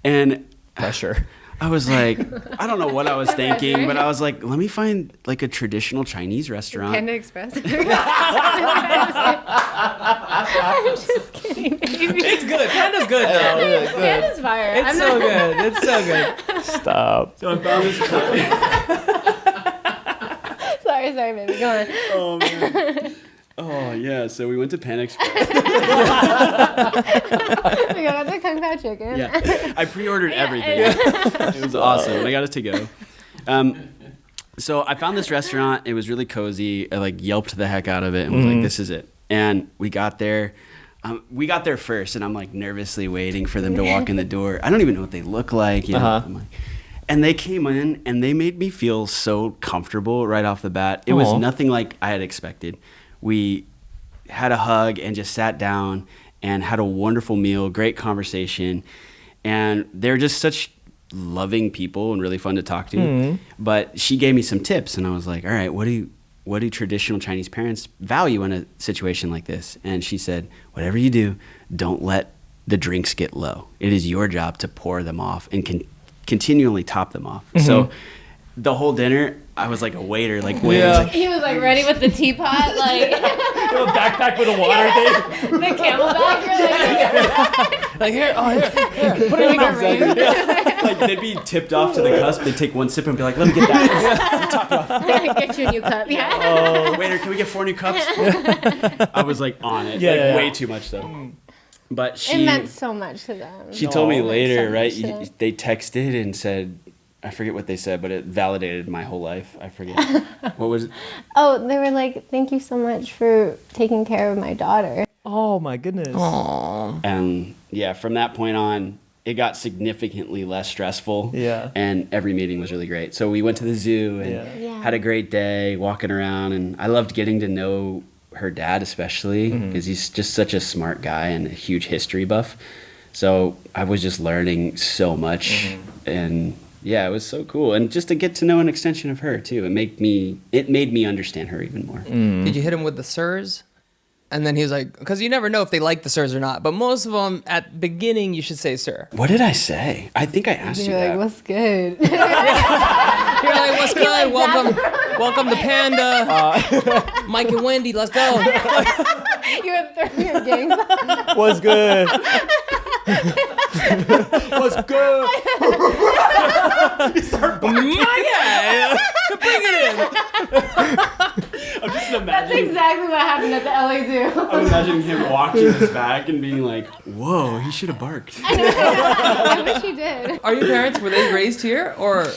And Pressure. I was like, I don't know what I was thinking, but I was like, let me find like a traditional Chinese restaurant. Panda Express. I'm just kidding, baby. It's good. Panda's good though. Panda's fire. It's so good. It's so good. Stop. So I found this Sorry, baby. Go on. Oh, man. Oh, yeah. So we went to Pan Express. We got the Kung Pao chicken. Yeah. I pre-ordered everything. It was awesome. And I got it to go. So I found this restaurant. It was really cozy. I yelped the heck out of it and was like, this is it. And we got there. We got there first, and I'm nervously waiting for them to walk in the door. I don't even know what they look like. I'm like, and they came in, and they made me feel so comfortable right off the bat. It was nothing like I had expected. We had a hug and just sat down and had a wonderful meal, great conversation. And they're just such loving people and really fun to talk to. But she gave me some tips, and I was like, all right, what do traditional Chinese parents value in a situation like this? And she said, whatever you do, don't let the drinks get low. It is your job to pour them off and continually top them off. So the whole dinner, I was like a waiter, like waiting. Yeah. Like, He was like ready with the teapot, like A backpack with a water thing. the camelback. You're Like here, put it in my room. like they'd be tipped off to the cusp. They'd take one sip and be like, "Let me get that." Get you a new cup. Yeah. Oh, waiter, can we get 4 new cups? I was like on it, way too much though. But It meant so much to them. she told me No. later, So right? much, yeah. They texted and said, I forget what they said, but it validated my whole life. I forget. What was it? Oh, they were like, "Thank you so much for taking care of my daughter." Oh my goodness. Aww. And yeah, from that point on, it got significantly less stressful. Yeah. And every meeting was really great. So we went to the zoo and Yeah. had a great day walking around. And I loved getting to know her dad, especially because he's just such a smart guy and a huge history buff. So I was just learning so much. And yeah, it was so cool. And just to get to know an extension of her too. It made me understand her even more. Did you hit him with the sirs? And then he was like, because you never know if they like the sirs or not. But most of them at the beginning, you should say sir. What did I say? I think I asked you You're like, that. "What's good?" You're like, what's good? Welcome to Panda. Mike and Wendy, let's go. You were throwing your gangs. What's good? What's good? Yeah, bring it in. I'm just That's imagining. exactly what happened at the LA Zoo. I'm imagining him walking his back and being like, "Whoa, he should have barked." I wish he did. Are your parents, were they raised here or?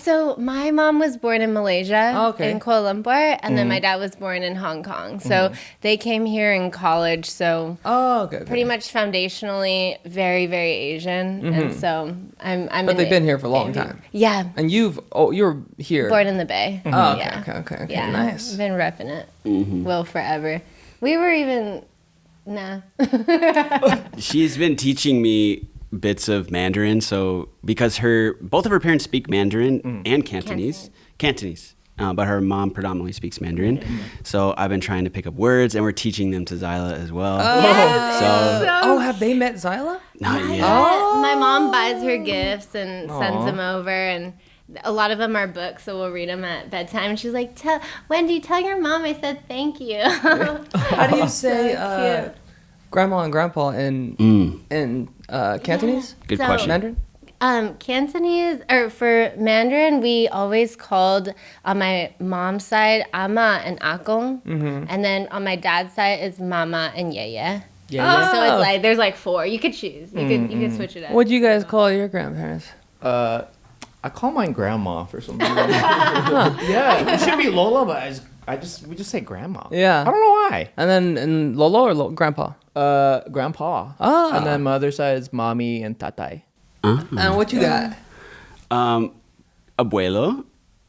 So my mom was born in Malaysia, Oh, okay. in Kuala Lumpur, and then my dad was born in Hong Kong. So they came here in college. So Oh, okay. pretty much foundationally very, very Asian, and so I'm. But they've in been it. here for a long time. Yeah, And you're here. born in the Bay. Oh, okay, Yeah. okay. Yeah, Nice. Been repping it. Will forever. We were even. Nah. She's been teaching me bits of Mandarin, so because both of her parents speak Mandarin and Cantonese, but her mom predominantly speaks Mandarin. So I've been trying to pick up words, and we're teaching them to Zyla as well. So Have they met Zyla? not yet. My mom buys her gifts and sends them over, and a lot of them are books, so we'll read them at bedtime. And she's like, Wendy, tell your mom I said thank you. How do you say cute. grandma and grandpa in Cantonese? Good So- question. Mandarin? Cantonese, or for Mandarin, we always called on my mom's side ama and akong, and then on my dad's side is mama and yeye. Yeah. So it's like there's like 4. You could choose. You could switch it up. What'd you guys call your grandparents? I call mine grandma for some reason. Yeah, it should be Lola, but we just say grandma. Yeah. I don't know why. And then in Lolo or grandpa? Grandpa. Ah. And then my other side is mommy and tatai. And what you got?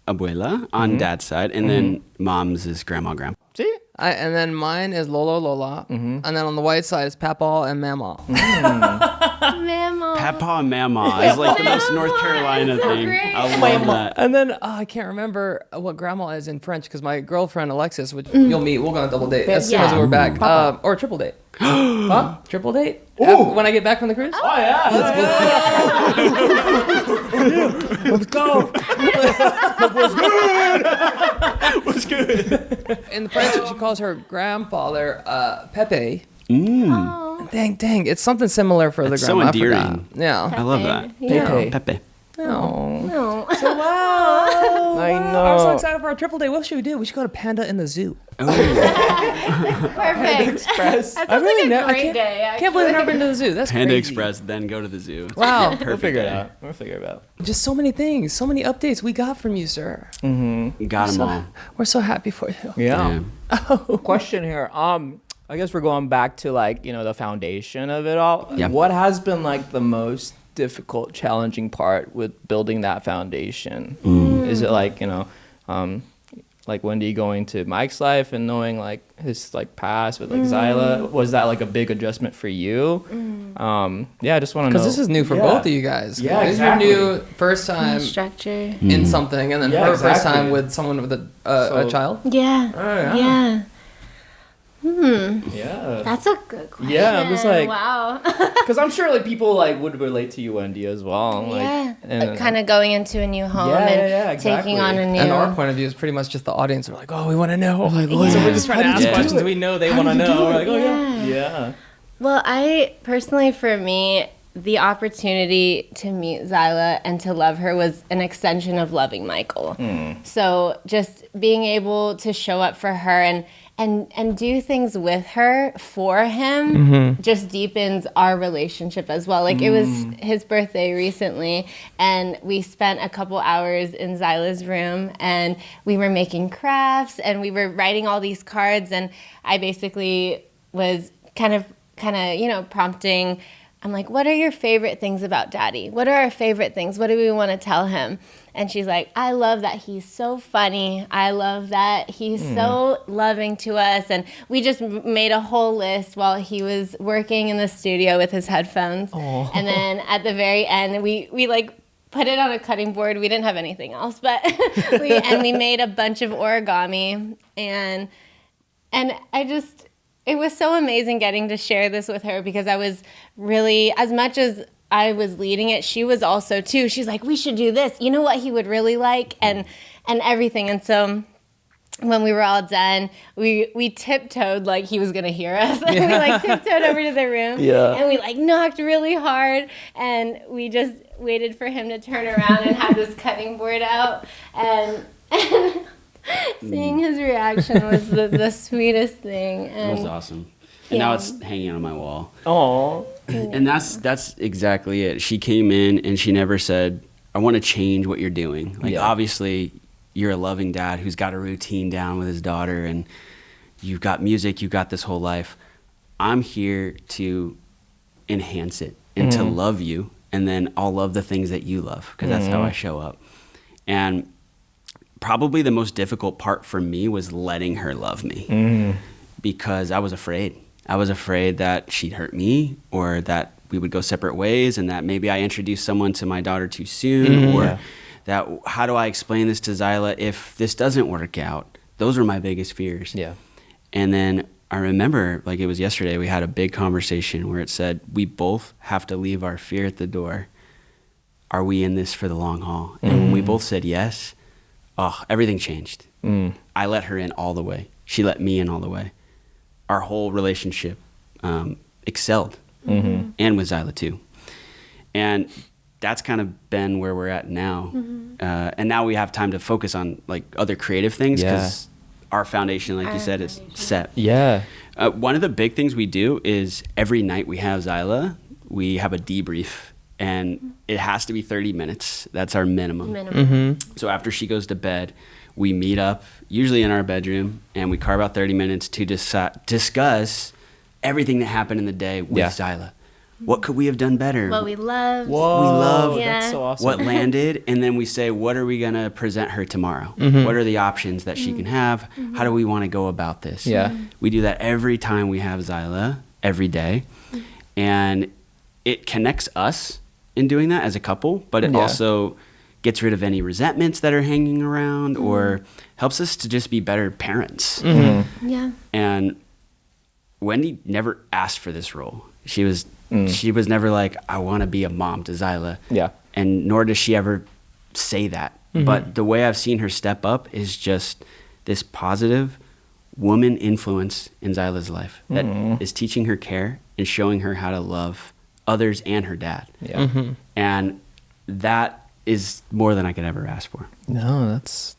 Abuela on dad's side, and then mom's is grandma, grandpa. See? And then mine is Lolo Lola. And then on the white side is Papa and Mama. Mama. Papa and Mama is like the most North Carolina so thing. great. I love that. And then I can't remember what grandma is in French because my girlfriend Alexis, which you'll meet, we'll go on a double date as soon as Yeah. we're back. Or a triple date. Huh? Triple date? When I get back from the cruise? Oh, yeah. Let's go. What's good? In French, she calls her grandfather Pepe. Oh. Dang. It's something similar for That's the so grandma. I forgot. endearing. Yeah. I love that. Yeah. Pepe. Oh. No. I I'm so know. excited for our triple date. What should we do? We should go to Panda in the zoo. Perfect. Express. That sounds like a great day. I can't believe I've never been to the zoo. That's Panda crazy. Express, then go to the zoo. Wow. We'll figure it out. We'll figure it out. Just so many things, so many updates we got from you, sir. Got them all. We're so happy for you. Yeah. Yeah. Question here. I guess we're going back to the foundation of it all. Yeah. What has been like the most difficult, challenging part with building that foundation? Is it like Wendy going to Mike's life and knowing like his like past with like Zyla? Was that like a big adjustment for you? Yeah, I just want to know. Because this is new for both of you guys. Yeah, This exactly. is your new first time Structure. in something, and then Yeah, her first exactly. time with someone with a So- child. Yeah. yeah. Yeah. Yeah. That's a good question. Yeah, I'm just like- wow. Because I'm sure like people like would relate to you, Wendy, as well. Like, Yeah, and- kind of going into a new home Yeah, and yeah, exactly. taking on a new. And our point of view is pretty much just the audience. We're like, oh, we want to know. Like, So we're just trying to how did ask you do questions it? we know they want to know. We're like, oh, yeah. Yeah. Well, I personally, for me, the opportunity to meet Zyla and to love her was an extension of loving Michael. So just being able to show up for her and do things with her for him just deepens our relationship as well. Like it was his birthday recently and we spent a couple hours in Zyla's room and we were making crafts and we were writing all these cards and I basically was kind of, prompting. I'm like, what are your favorite things about Daddy? What are our favorite things? What do we want to tell him? And she's like, I love that he's so funny. I love that he's so loving to us. And we just made a whole list while he was working in the studio with his headphones. Aww. And then at the very end, we like put it on a cutting board. We didn't have anything else, but we made a bunch of origami. And it was so amazing getting to share this with her because I was really, as much as I was leading it, she was also too. She's like, we should do this. You know what he would really like and everything. And so when we were all done, we tiptoed like he was going to hear us. And we like tiptoed over to the room and we like knocked really hard and we just waited for him to turn around and have this cutting board out and seeing his reaction was the sweetest thing. It was awesome. And now it's hanging on my wall. Oh. And that's exactly it. She came in and she never said, I want to change what you're doing. Like, obviously, you're a loving dad who's got a routine down with his daughter and you've got music, you've got this whole life. I'm here to enhance it and to love you. And then I'll love the things that you love because that's how I show up. And probably the most difficult part for me was letting her love me because I was afraid. I was afraid that she'd hurt me or that we would go separate ways and that maybe I introduced someone to my daughter too soon or that how do I explain this to Zyla if this doesn't work out? Those were my biggest fears. Yeah. And then I remember, like it was yesterday, we had a big conversation where it said, we both have to leave our fear at the door. Are we in this for the long haul? And when we both said yes, everything changed. I let her in all the way. She let me in all the way. Our whole relationship excelled, and with Zyla too. And that's kind of been where we're at now. And now we have time to focus on like other creative things because our foundation, like you said, is set. Yeah. One of the big things we do is every night we have Zyla, we have a debrief. And it has to be 30 minutes. That's our minimum. So after she goes to bed, we meet up, usually in our bedroom, and we carve out 30 minutes to discuss everything that happened in the day with Zyla. What could we have done better? What we loved. Whoa, we love that's so awesome. what landed, and then we say, what are we going to present her tomorrow? What are the options that she can have? How do we want to go about this? Yeah. We do that every time we have Zyla, every day. And it connects us in doing that as a couple, but it also gets rid of any resentments that are hanging around or helps us to just be better parents. Yeah. And Wendy never asked for this role. She was never like, I want to be a mom to Zyla. Yeah. And nor does she ever say that. But the way I've seen her step up is just this positive woman influence in Zyla's life that is teaching her care and showing her how to love others and her dad. Yeah. And that is more than I could ever ask for. No, that's...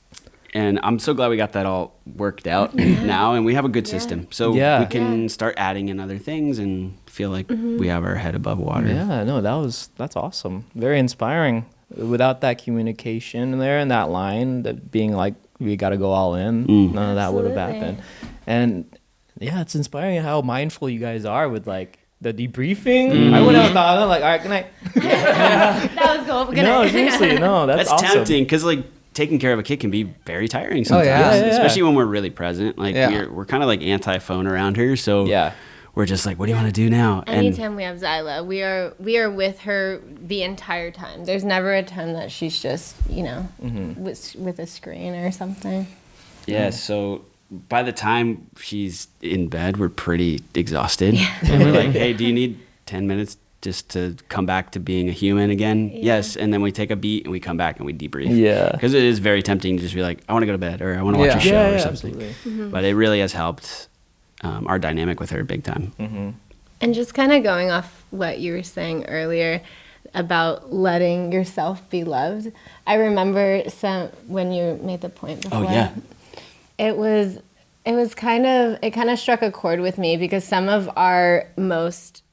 And I'm so glad we got that all worked out now, and we have a good system. So we can start adding in other things and feel like we have our head above water. Yeah, no, that's awesome. Very inspiring. Without that communication there and that line, that being like, we got to go all in, none of that would have happened. And yeah, it's inspiring how mindful you guys are with like the debriefing. I would have thought, all right, good night. That was cool. Good No, night. seriously, no, that's awesome. tempting because like taking care of a kid can be very tiring sometimes, especially when we're really present. Like we're kind of like anti-phone around her, so we're just like, what do you want to do now? Anytime we have Zyla, we are with her the entire time. There's never a time that she's just with a screen or something. Yeah, so by the time she's in bed, we're pretty exhausted. And we're like, hey, do you need 10 minutes just to come back to being a human again? Yes. And then we take a beat and we come back and we debrief. Yeah. Because it is very tempting to just be like, I want to go to bed or I want to watch a show or something. Absolutely. But it really has helped our dynamic with her big time. And just kind of going off what you were saying earlier about letting yourself be loved. I remember when you made the point before. Oh, yeah. It kind of struck a chord with me because some of our most,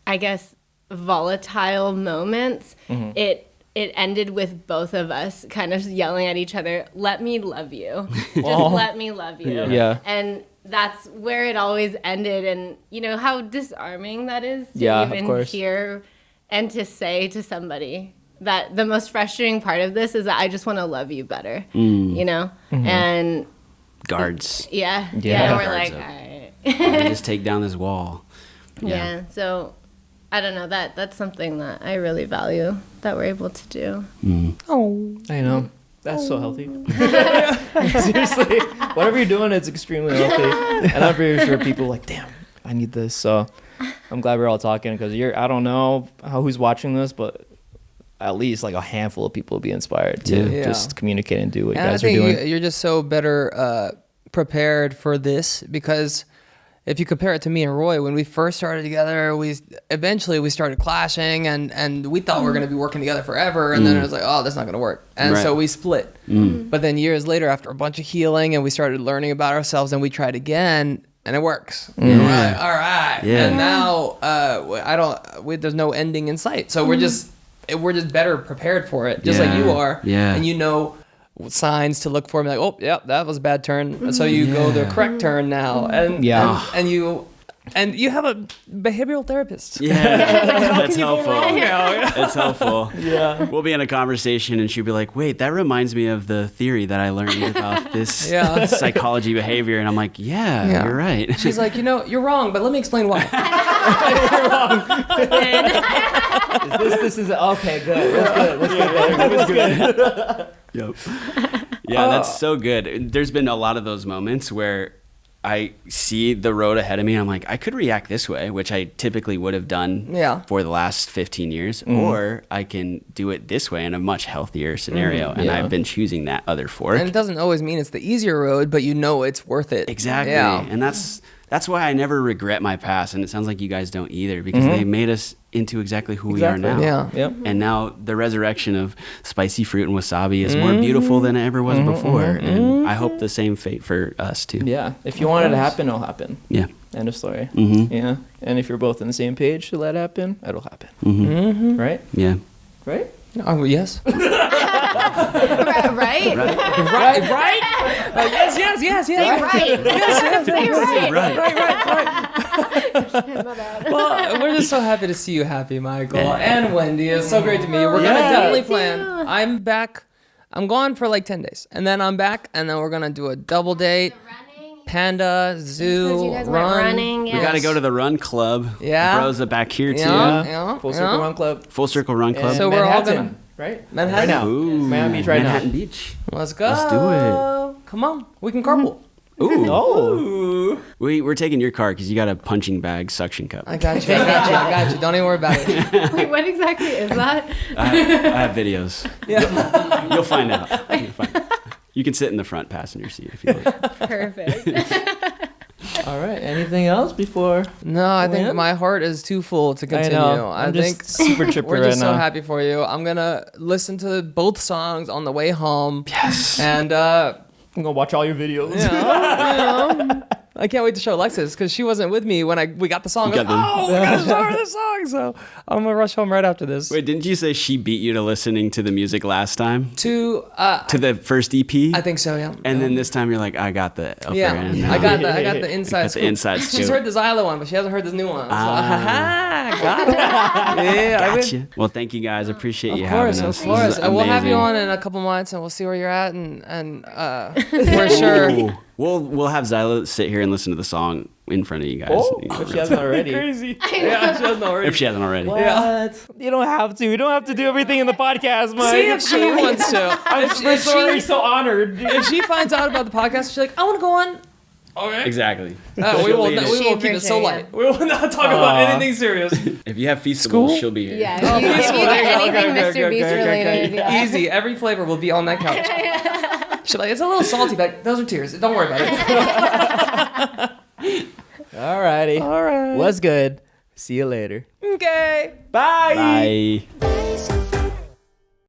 I guess, volatile moments, it ended with both of us kind of yelling at each other, let me love you. Just let me love you. Yeah. And that's where it always ended. And you know how disarming that is to of even course. hear and to say to somebody that the most frustrating part of this is that I just want to love you better, you know? And Guards. yeah, Yeah. we're Guards like, up. all right. We just take down this wall. Yeah. So I don't know, that's something that I really value that we're able to do. I know. That's so healthy. Seriously, whatever you're doing, it's extremely healthy. And I'm pretty sure people are like, damn, I need this. So I'm glad we're all talking because I don't know who's watching this, but at least like a handful of people will be inspired to Yeah. just communicate and do what you And I guys are think doing. you're just so better prepared for this because if you compare it to me and Roy, when we first started together, we eventually started clashing and we thought we were going to be working together forever. And then it was like, oh, that's not going to work. And so we split. But then years later, after a bunch of healing and we started learning about ourselves and we tried again and it works. We're like, all right. Yeah. And now there's no ending in sight. So we're just better prepared for it, just like you are. Yeah. And you know signs to look for. Like, oh, yeah, that was a bad turn. So you go the correct turn now, and and you have a behavioral therapist. Yeah, that's helpful. Yeah. It's helpful. Yeah. We'll be in a conversation and she'll be like, wait, that reminds me of the theory that I learned about this psychology behavior. And I'm like, yeah, you're right. She's like, you're wrong, but let me explain why. This is okay. Good. Let's get there. Yep. Yeah, that's so good. There's been a lot of those moments where I see the road ahead of me and I'm like, I could react this way, which I typically would have done for the last 15 years, or I can do it this way in a much healthier scenario. And I've been choosing that other fork. And it doesn't always mean it's the easier road, but you know it's worth it. Exactly. Yeah. And that's why I never regret my past. And it sounds like you guys don't either, because they made us into exactly who we are now. Yeah. Yep. And now the resurrection of spicy fruit and wasabi is more beautiful than it ever was before. And I hope the same fate for us too. Yeah. If you want it to happen, it'll happen. Yeah. End of story. Yeah. And if you're both on the same page to let it happen, it'll happen. Right? Yeah. Right? Oh, yes. Right? Right? Yes. Say right. Yes. Say right. Right. Well, we're just so happy to see you happy, Michael. And Wendy. It's so great to meet you. We're going to definitely plan. I'm back. I'm gone for like 10 days. And then I'm back. And then we're going to do a double date. Panda, zoo, You guys run. went running. We got to go to the run club. Yeah. Bros are back here too. Yeah. Full Circle Run Club. Full Circle Run Club. So we're all Manhattan, gonna- right? Manhattan. Right now. Ooh, Miami Beach right Manhattan now. Beach. Let's go. Let's do it. Come on. We can carpool. Ooh. Oh. We're taking your car because you got a punching bag suction cup. I got you. Don't even worry about it. Wait, what exactly is that? I have videos. Yeah. You'll find out. You can sit in the front passenger seat if you want. Perfect. All right. Anything else before? No, I think When? my heart is too full to continue. I know. I I'm think just super trippy we're right just so now. happy for you. I'm gonna listen to both songs on the way home. Yes. And I'm gonna watch all your videos. I can't wait to show Alexis because she wasn't with me when we got the song. You got We gotta show her the song. So I'm gonna rush home right after this. Wait, didn't you say she beat you to listening to the music last time? To The first EP? I think so, yeah. And then this time you're like, I got the upper end. I got the inside Got the scoop. inside She's scoop. heard the Zyla one, but she hasn't heard this new one. So, got it. Yeah, I mean, Gotcha. Well, thank you guys. Appreciate you Of course, having of us. course. This is And we'll have you amazing. on in a couple months, and we'll see where you're at, and we're sure. Ooh. We'll have Zyla sit here and listen to the song in front of you guys. Oh, You know, if she hasn't already. Crazy. Yeah, she doesn't already. if she hasn't already. What? You don't have to. You don't have to do everything in the podcast, Mike. See if she wants to. I'm so honored. If she finds out about the podcast, she's like, I want to go on. Okay. Exactly. We will She'll be keep it Virginia. so light. We will not talk about anything serious. If you have Feastables, School? she'll be here. Yeah, if you get anything Mr. Beast related, yeah. Easy. Every flavor will be on that couch. She's like, it's a little salty, but those are tears. Don't worry about it. Alrighty. All right. Was good. See you later. Okay. Bye. Bye.